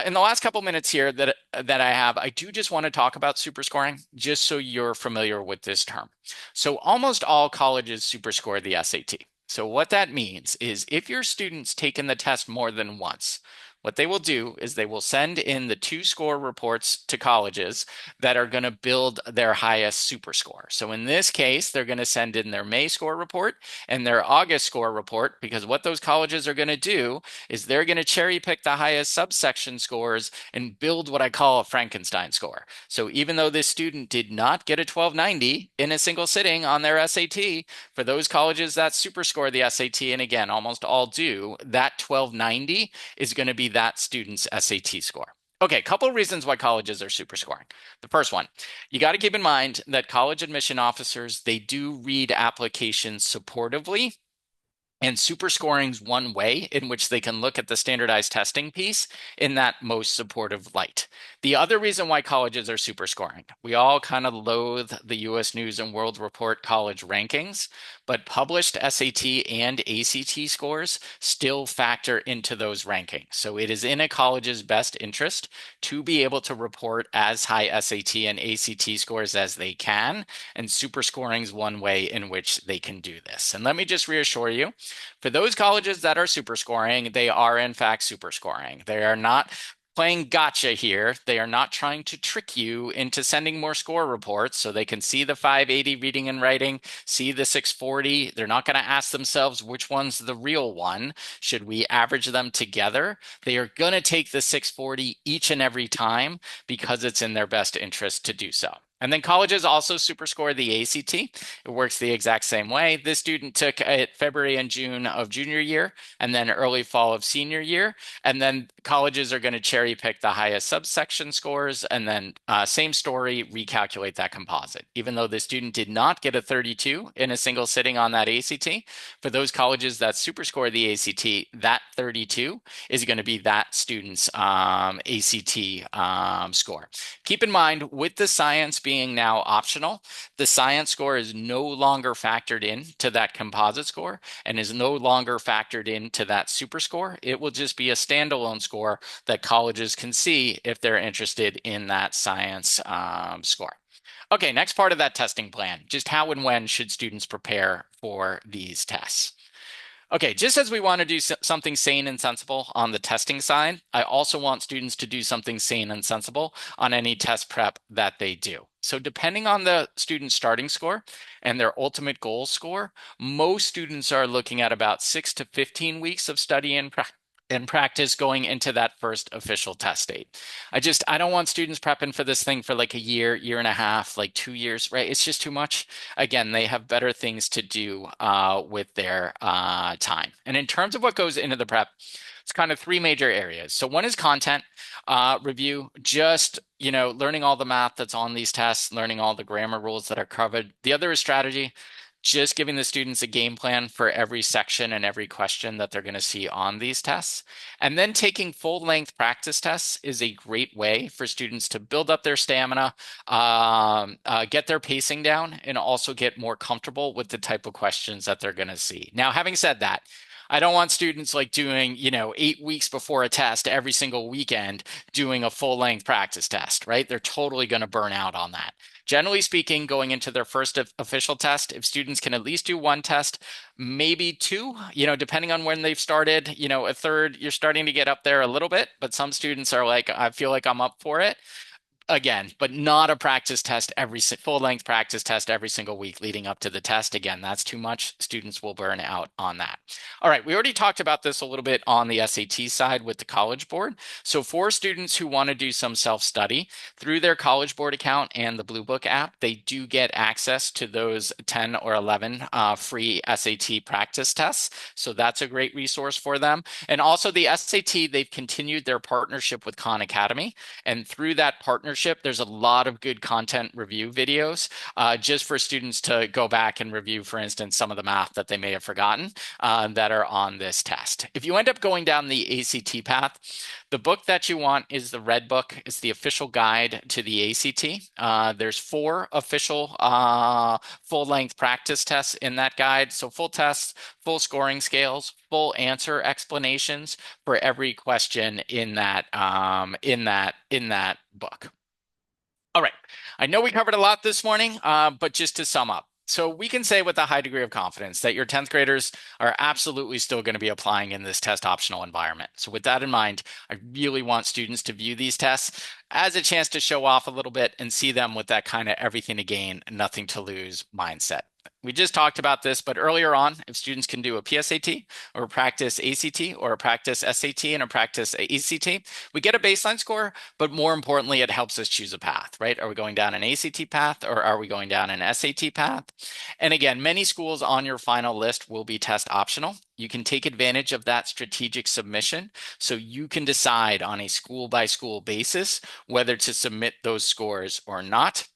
In the last couple minutes here that I have, I do just want to talk about superscoring, just so you're familiar with this term. So almost all colleges superscore the SAT. So what that means is if your student's taken the test more than once, what they will do is they will send in the 2 score reports to colleges that are going to build their highest super score. So in this case, they're going to send in their May score report and their August score report, because what those colleges are going to do is they're going to cherry pick the highest subsection scores and build what I call a Frankenstein score. So even though this student did not get a 1290 in a single sitting on their SAT, for those colleges that super score the SAT, and again, almost all do, that 1290 is going to be that student's SAT score. Okay, a couple of reasons why colleges are super scoring. The first one, you got to keep in mind that college admission officers, they do read applications supportively. And super scoring is one way in which they can look at the standardized testing piece in that most supportive light. The other reason why colleges are super scoring, we all kind of loathe the US News and World Report college rankings, but published SAT and ACT scores still factor into those rankings. So it is in a college's best interest to be able to report as high SAT and ACT scores as they can, and super scoring is one way in which they can do this. And let me just reassure you, for those colleges that are super scoring, they are in fact super scoring. They are not playing gotcha here. They are not trying to trick you into sending more score reports so they can see the 580 reading and writing, see the 640. They're not going to ask themselves which one's the real one. Should we average them together? They are going to take the 640 each and every time because it's in their best interest to do so. And then colleges also superscore the ACT. It works the exact same way. This student took it February and June of junior year and then early fall of senior year. And then colleges are going to cherry pick the highest subsection scores and then same story, recalculate that composite. Even though the student did not get a 32 in a single sitting on that ACT, for those colleges that superscore the ACT, that 32 is going to be that student's ACT score. Keep in mind, with the science being now optional, the science score is no longer factored into that composite score and is no longer factored into that super score. It will just be a standalone score that colleges can see if they're interested in that science score. Okay, next part of that testing plan, just how and when should students prepare for these tests? Okay, just as we want to do something sane and sensible on the testing side, I also want students to do something sane and sensible on any test prep that they do. So depending on the student's starting score and their ultimate goal score, most students are looking at about 6 to 15 weeks of study and practice going into that first official test date. I don't want students prepping for this thing for like a year, year and a half, like 2 years, right? It's just too much. Again, they have better things to do with their time. And in terms of what goes into the prep, it's kind of three major areas. So one is content review, just learning all the math that's on these tests, learning all the grammar rules that are covered. The other is strategy, just giving the students a game plan for every section and every question that they're going to see on these tests. And then taking full-length practice tests is a great way for students to build up their stamina, get their pacing down, and also get more comfortable with the type of questions that they're going to see. Now, having said that, I don't want students like doing, 8 weeks before a test every single weekend doing a full-length practice test, right? They're totally going to burn out on that. Generally speaking, going into their first official test, if students can at least do one test, maybe two, depending on when they've started, a third, you're starting to get up there a little bit, but some students are like, I feel like I'm up for it. Again, but not a practice test full-length practice test every single week leading up to the test. Again, that's too much. Students will burn out on that. All right, we already talked about this a little bit on the SAT side with the College Board. So for students who want to do some self-study through their College Board account and the Blue Book app, they do get access to those 10 or 11 free SAT practice tests. So that's a great resource for them. And also the SAT, they've continued their partnership with Khan Academy. And through that partnership, there's a lot of good content review videos just for students to go back and review, for instance, some of the math that they may have forgotten that are on this test. If you end up going down the ACT path, the book that you want is the Red Book. It's the official guide to the ACT. There's 4 official full-length practice tests in that guide. So full tests, full scoring scales, full answer explanations for every question in that book. All right, I know we covered a lot this morning, but just to sum up. So we can say with a high degree of confidence that your 10th graders are absolutely still going to be applying in this test optional environment. So with that in mind, I really want students to view these tests as a chance to show off a little bit and see them with that kind of everything to gain, nothing to lose mindset. We just talked about this, but earlier on, if students can do a PSAT or a practice ACT or a practice SAT and a practice ACT, we get a baseline score, but more importantly, it helps us choose a path, right? Are we going down an ACT path or are we going down an SAT path? And again, many schools on your final list will be test optional. You can take advantage of that strategic submission so you can decide on a school by school basis whether to submit those scores or not.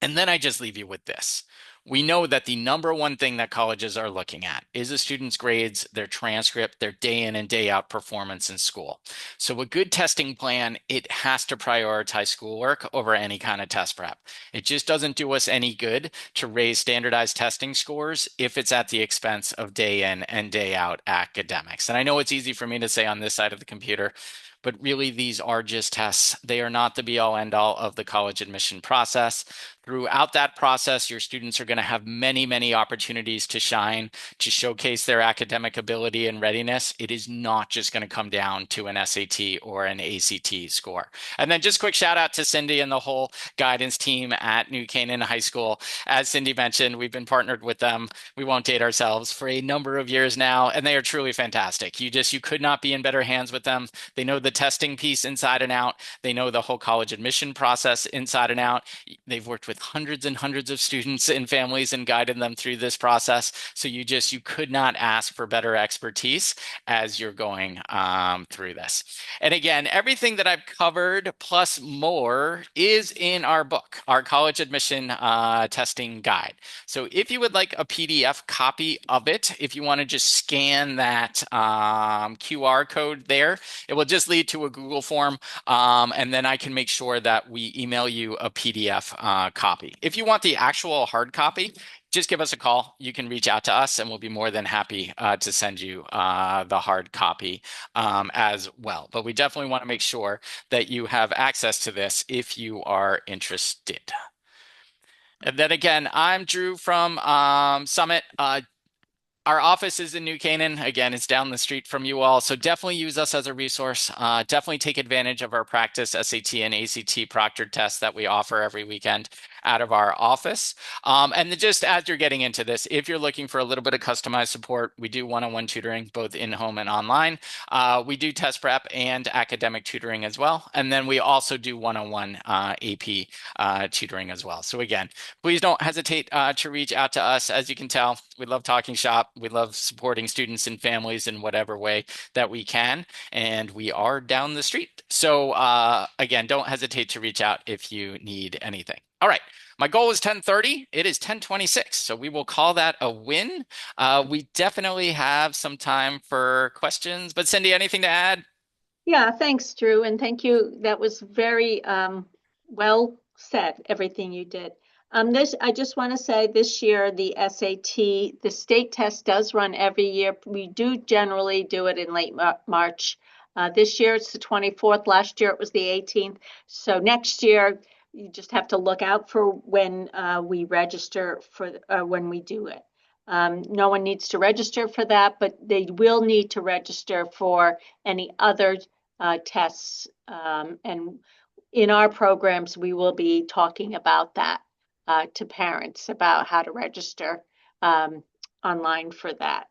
And then I just leave you with this. We know that the number one thing that colleges are looking at is a student's grades, their transcript, their day in and day out performance in school. So a good testing plan, it has to prioritize schoolwork over any kind of test prep. It just doesn't do us any good to raise standardized testing scores if it's at the expense of day in and day out academics. And I know it's easy for me to say on this side of the computer, but really these are just tests. They are not the be all end all of the college admission process. Throughout that process, your students are going to have many, many opportunities to shine, to showcase their academic ability and readiness. It is not just going to come down to an SAT or an ACT score. And then just quick shout out to Cindy and the whole guidance team at New Canaan High School. As Cindy mentioned, we've been partnered with them. We won't date ourselves for a number of years now, and they are truly fantastic. You could not be in better hands with them. They know the testing piece inside and out. They know the whole college admission process inside and out. They've worked with hundreds and hundreds of students and families and guided them through this process. So you could not ask for better expertise as you're going through this. And again, everything that I've covered plus more is in our book, our college admission testing guide. So if you would like a PDF copy of it, if you want to just scan that QR code there, it will just lead to a Google form, and then I can make sure that we email you a PDF copy. If you want the actual hard copy, just give us a call. You can reach out to us and we'll be more than happy to send you the hard copy as well. But we definitely want to make sure that you have access to this if you are interested. And then again, I'm Drew from Summit. Our office is in New Canaan. Again, it's down the street from you all. So definitely use us as a resource. Definitely take advantage of our practice SAT and ACT proctored tests that we offer every weekend out of our office. And just as you're getting into this, if you're looking for a little bit of customized support, we do one-on-one tutoring, both in-home and online. We do test prep and academic tutoring as well. And then we also do one-on-one AP tutoring as well. So again, please don't hesitate to reach out to us. As you can tell, we love talking shop. We love supporting students and families in whatever way that we can. And we are down the street. So again, don't hesitate to reach out if you need anything. All right. My goal is 10:30. It is 10:26. So we will call that a win. We definitely have some time for questions. But Cindy, anything to add? Yeah, thanks, Drew. And thank you. That was very well said, everything you did. I just want to say this year, the SAT, the state test does run every year. We do generally do it in late March. This year it's the 24th. Last year it was the 18th. So next year, you just have to look out for when we register for when we do it. No one needs to register for that, but they will need to register for any other tests. And in our programs, we will be talking about that to parents about how to register online for that.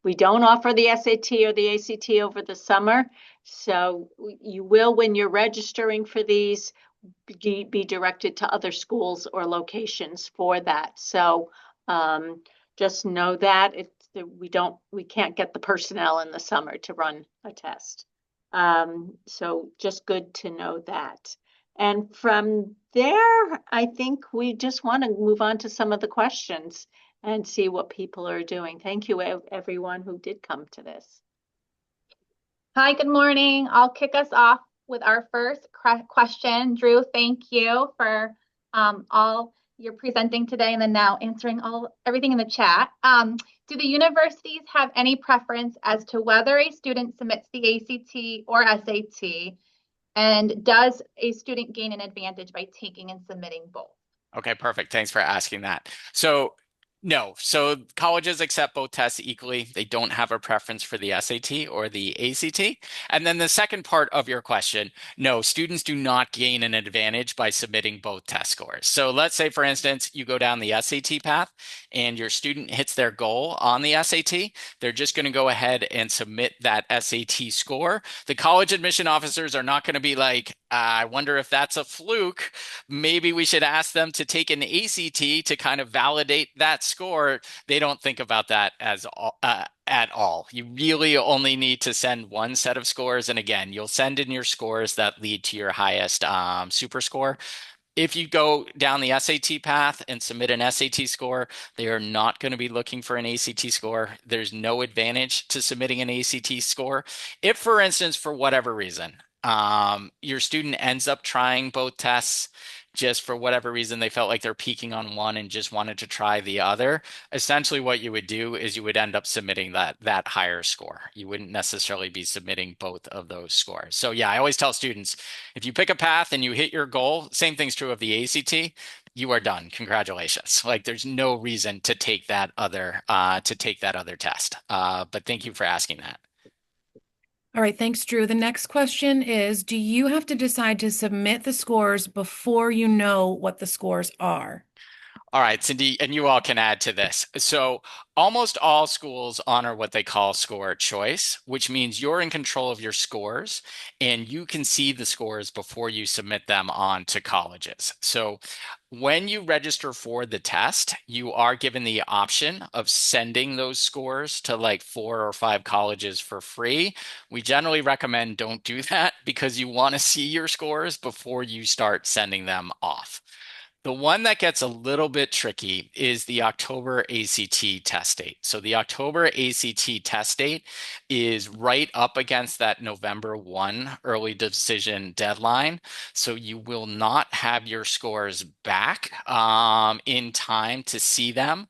We don't offer the SAT or the ACT over the summer. So you will, when you're registering for these, be directed to other schools or locations for that. So just know that we can't get the personnel in the summer to run a test. So just good to know that. And from there, I think we just want to move on to some of the questions and see what people are doing. Thank you, everyone who did come to this. Hi, good morning. I'll kick us off with our first question. Drew, thank you for all you're presenting today and then now answering everything in the chat. Do the universities have any preference as to whether a student submits the ACT or SAT? And does a student gain an advantage by taking and submitting both? Okay, perfect. Thanks for asking that. So no, so colleges accept both tests equally. They don't have a preference for the SAT or the ACT. And then the second part of your question, no, students do not gain an advantage by submitting both test scores. So let's say, for instance, you go down the SAT path and your student hits their goal on the SAT. They're just going to go ahead and submit that SAT score. The college admission officers are not going to be like, I wonder if that's a fluke. Maybe we should ask them to take an ACT to kind of validate that score. They don't think about that at all. You really only need to send one set of scores. And again, you'll send in your scores that lead to your highest super score. If you go down the SAT path and submit an SAT score, they are not going to be looking for an ACT score. There's no advantage to submitting an ACT score. If, for instance, for whatever reason, your student ends up trying both tests, just for whatever reason they felt like they're peaking on one and just wanted to try the other, essentially what you would do is you would end up submitting that higher score. You wouldn't necessarily be submitting both of those scores. So yeah, I always tell students, if you pick a path and you hit your goal, same thing's true of the ACT, you are done. Congratulations. Like there's no reason to take that other test. But thank you for asking that. All right, thanks, Drew. The next question is, do you have to decide to submit the scores before you know what the scores are? All right, Cindy, and you all can add to this. So almost all schools honor what they call score choice, which means you're in control of your scores and you can see the scores before you submit them on to colleges. So when you register for the test, you are given the option of sending those scores to like 4 or 5 colleges for free. We generally recommend don't do that because you want to see your scores before you start sending them off. The one that gets a little bit tricky is the October ACT test date. So the October ACT test date is right up against that November 1 early decision deadline. So you will not have your scores back in time to see them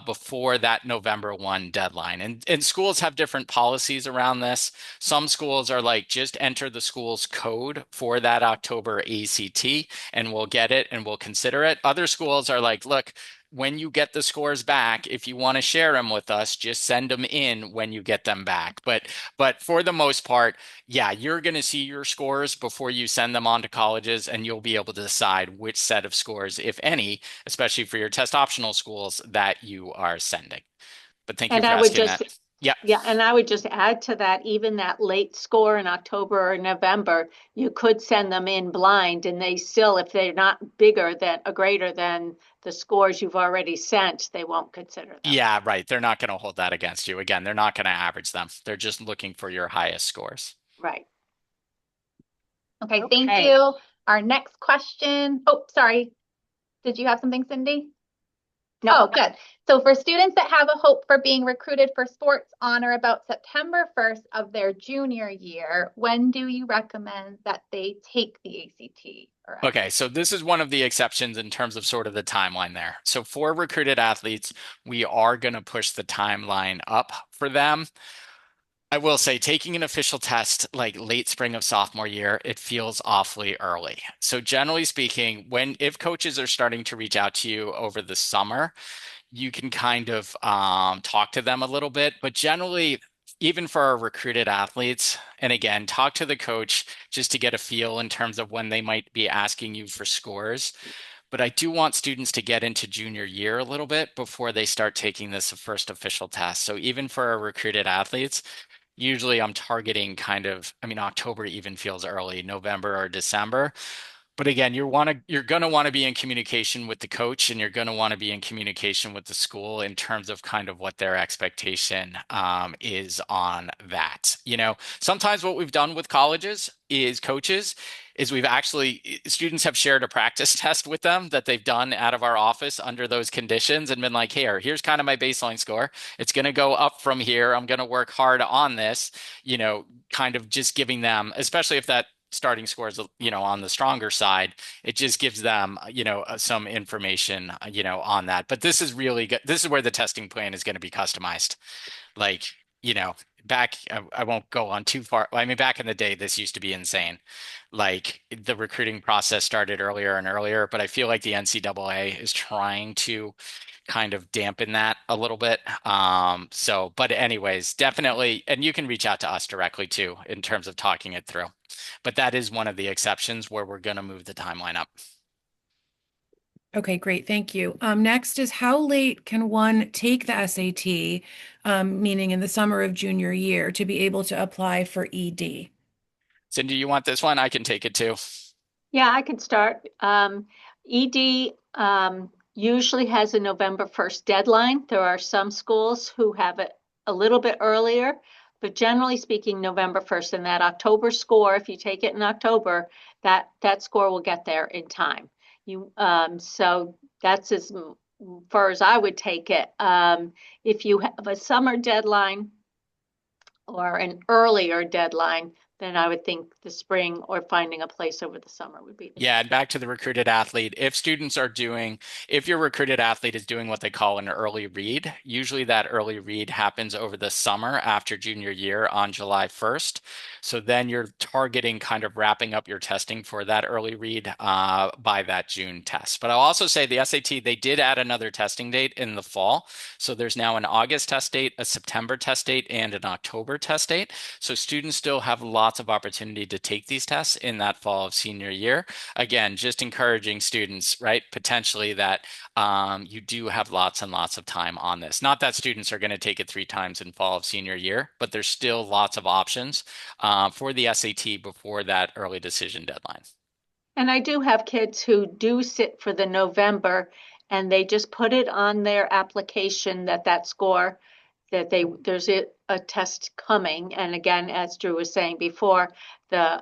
before that November 1 deadline. And schools have different policies around this. Some schools are like, just enter the school's code for that October ACT and we'll get it and we'll consider it. Other schools are like, look, when you get the scores back, if you want to share them with us, just send them in when you get them back. But for the most part, yeah, you're going to see your scores before you send them on to colleges, and you'll be able to decide which set of scores, if any, especially for your test optional schools, that you are sending. But thank you for asking that. Yeah, and I would just add to that, even that late score in October or November, you could send them in blind and they still, if they're not bigger than or greater than the scores you've already sent, they won't consider them. Yeah, right. They're not going to hold that against you. Again, they're not going to average them. They're just looking for your highest scores. Right. Okay, thank you. Our next question. Oh, sorry. Did you have something, Cindy? No. Oh, good. So for students that have a hope for being recruited for sports on or about September 1st of their junior year, when do you recommend that they take the ACT? Okay, so this is one of the exceptions in terms of sort of the timeline there. So for recruited athletes, we are going to push the timeline up for them. I will say taking an official test like late spring of sophomore year, it feels awfully early. So generally speaking, if coaches are starting to reach out to you over the summer, you can kind of talk to them a little bit, but generally, even for our recruited athletes, and again, talk to the coach just to get a feel in terms of when they might be asking you for scores. But I do want students to get into junior year a little bit before they start taking this first official test. So even for our recruited athletes, usually I'm targeting October even feels early, November or December. But again, you're going to want to be in communication with the coach, and you're going to want to be in communication with the school in terms of kind of what their expectation is on that. Sometimes what we've done with colleges is students have shared a practice test with them that they've done out of our office under those conditions and been like, here's kind of my baseline score. It's going to go up from here. I'm going to work hard on this, kind of just giving them, especially if that starting scores, on the stronger side, it just gives them, some information, on that. But this is really good. This is where the testing plan is going to be customized. Like, back, I won't go on too far. I mean, back in the day, this used to be insane. Like the recruiting process started earlier and earlier, but I feel like the NCAA is trying to kind of dampen that a little bit. But anyways, definitely, and you can reach out to us directly too, in terms of talking it through. But that is one of the exceptions where we're going to move the timeline up. Okay, great. Thank you. Next is, how late can one take the SAT, meaning in the summer of junior year, to be able to apply for ED? Cindy, you want this one? I can take it too. Yeah, I can start. ED usually has a November 1st deadline. There are some schools who have it a little bit earlier, but generally speaking, November 1st. And that October score, if you take it in October, that score will get there in time. So that's as far as I would take it. If you have a summer deadline or an earlier deadline, then I would think the spring or finding a place over the summer would be the Yeah, and back to the recruited athlete. If your recruited athlete is doing what they call an early read, usually that early read happens over the summer after junior year on July 1st. So then you're targeting kind of wrapping up your testing for that early read by that June test. But I'll also say the SAT, they did add another testing date in the fall. So there's now an August test date, a September test date, and an October test date. So students still have lots of opportunity to take these tests in that fall of senior year. Again, just encouraging students, right? Potentially that you do have lots and lots of time on this. Not that students are going to take it 3 times in fall of senior year, but there's still lots of options for the SAT before that early decision deadline. And I do have kids who do sit for the November and they just put it on their application that score, that there's a test coming. And again, as Drew was saying before, the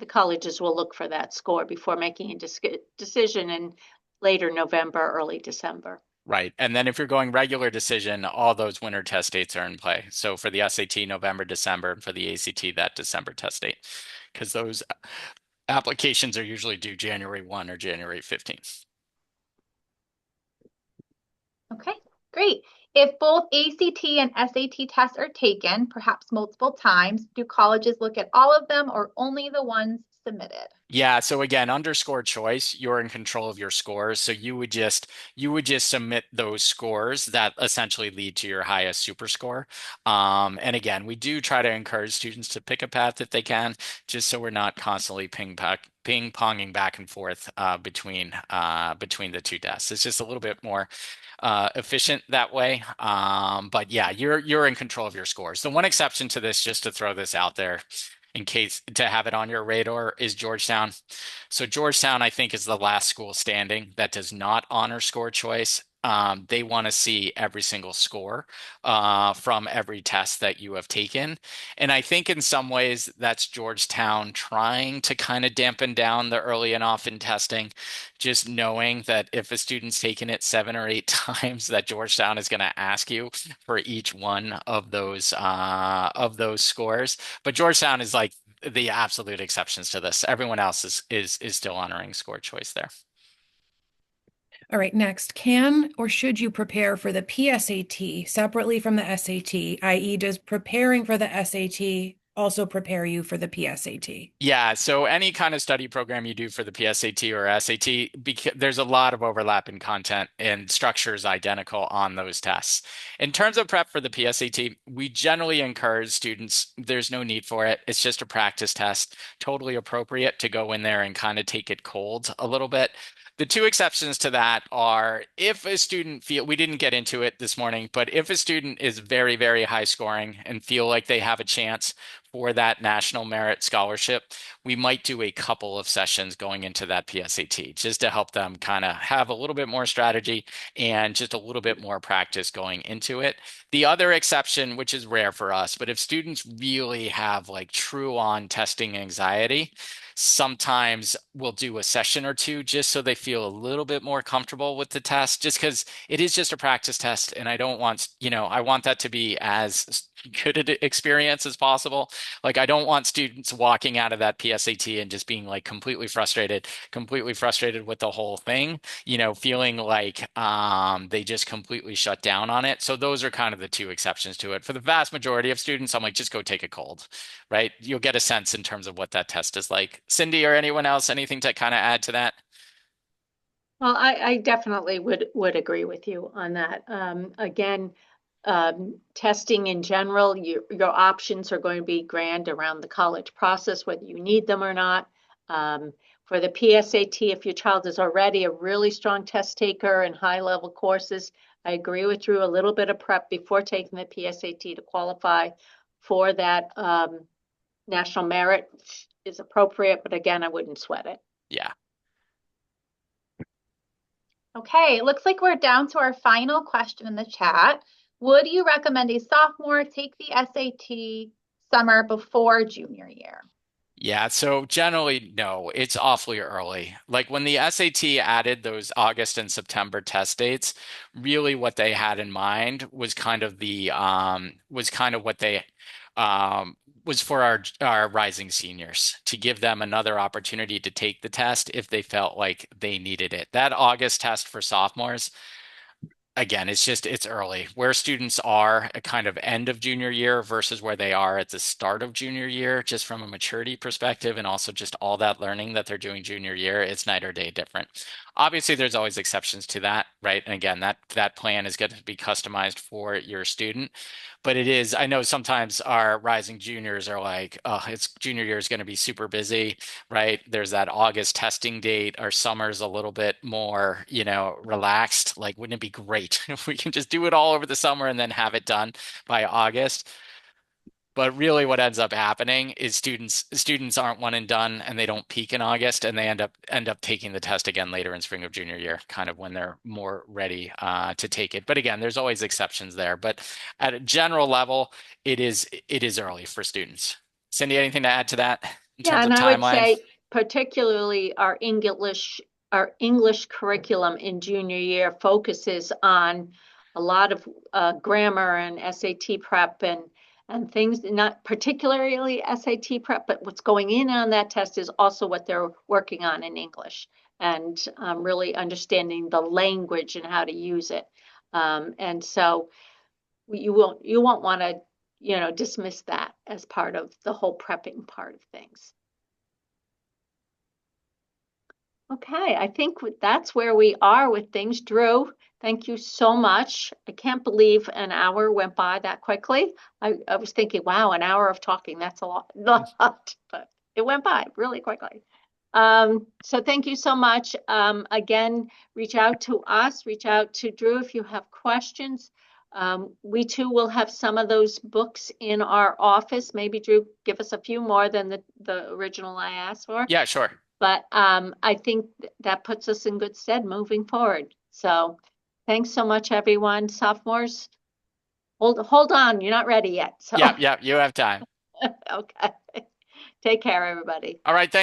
colleges will look for that score before making a decision in later November, early December. Right. And then if you're going regular decision, all those winter test dates are in play. So for the SAT, November, December, and for the ACT, that December test date, because those applications are usually due January 1 or January 15th. Okay, great. If both ACT and SAT tests are taken, perhaps multiple times, do colleges look at all of them or only the ones submitted? Yeah, so again, underscore choice, you're in control of your scores. So you would just submit those scores that essentially lead to your highest super score. And again, we do try to encourage students to pick a path if they can, just so we're not constantly ping-ponging back and forth between the two tests. It's just a little bit more efficient that way. But yeah, you're in control of your scores. The one exception to this, just to throw this out there, in case to have it on your radar, is Georgetown. So Georgetown, I think, is the last school standing that does not honor score choice. They want to see every single score from every test that you have taken. And I think in some ways that's Georgetown trying to kind of dampen down the early and often testing, just knowing that if a student's taken it 7 or 8 times, that Georgetown is going to ask you for each one of those scores. But Georgetown is like the absolute exceptions to this. Everyone else is still honoring score choice there. All right, next, can or should you prepare for the PSAT separately from the SAT, i.e., does preparing for the SAT also prepare you for the PSAT? Yeah, so any kind of study program you do for the PSAT or SAT, there's a lot of overlap in content and structure is identical on those tests. In terms of prep for the PSAT, we generally encourage students, there's no need for it. It's just a practice test, totally appropriate to go in there and kind of take it cold a little bit. The 2 exceptions to that are if a student we didn't get into it this morning, but if a student is very, very high scoring and feel like they have a chance for that national merit scholarship, we might do a couple of sessions going into that PSAT just to help them kind of have a little bit more strategy and just a little bit more practice going into it. The other exception, which is rare for us, but if students really have like true on testing anxiety, sometimes we'll do a session or 2 just so they feel a little bit more comfortable with the test, just because it is just a practice test. And I don't want, I want that to be as good an experience as possible. Like I don't want students walking out of that PSAT and just being like completely frustrated with the whole thing, feeling like they just completely shut down on it. So those are kind of the 2 exceptions to it. For the vast majority of students, I'm like, just go take a cold, right? You'll get a sense in terms of what that test is like. Cindy or anyone else, anything to kind of add to that? Well, I definitely would agree with you on that. Again, testing in general, your options are going to be grand around the college process, whether you need them or not. For the PSAT, if your child is already a really strong test taker in high level courses, I agree with Drew, a little bit of prep before taking the PSAT to qualify for that national merit is appropriate, but again, I wouldn't sweat it. Yeah. Okay, it looks like we're down to our final question in the chat. Would you recommend a sophomore take the SAT summer before junior year? Yeah, so generally, no, it's awfully early. Like when the SAT added those August and September test dates, really what they had in mind was kind of what they was for our rising seniors to give them another opportunity to take the test if they felt like they needed it. That August test for sophomores, again, it's early. Where students are at kind of end of junior year versus where they are at the start of junior year, just from a maturity perspective, and also just all that learning that they're doing junior year, it's night or day different. Obviously, there's always exceptions to that, right? And again, that plan is going to be customized for your student. But it is, I know sometimes our rising juniors are like, oh, it's junior year is going to be super busy, right? There's that August testing date. Our summer's a little bit more, relaxed. Like, wouldn't it be great if we can just do it all over the summer and then have it done by August? But really what ends up happening is students aren't one and done, and they don't peak in August, and they end up taking the test again later in spring of junior year, kind of when they're more ready to take it. But again, there's always exceptions there. But at a general level, it is early for students. Cindy, anything to add to that in terms of and I would timeline? say particularly our English curriculum in junior year focuses on a lot of grammar and SAT prep and things, not particularly SAT prep, but what's going in on that test is also what they're working on in English and really understanding the language and how to use it. And so you won't want to, dismiss that as part of the whole prepping part of things. Okay, I think that's where we are with things. Drew, thank you so much. I can't believe an hour went by that quickly. I was thinking, wow, an hour of talking, that's a lot, but it went by really quickly. So thank you so much. Again, reach out to us, reach out to Drew if you have questions. We too will have some of those books in our office. Maybe Drew, give us a few more than the original I asked for. Yeah, sure. But I think that puts us in good stead moving forward. So thanks so much, everyone. Sophomores, hold on. You're not ready yet. So Yeah, you have time. okay. Take care, everybody. All right, thanks.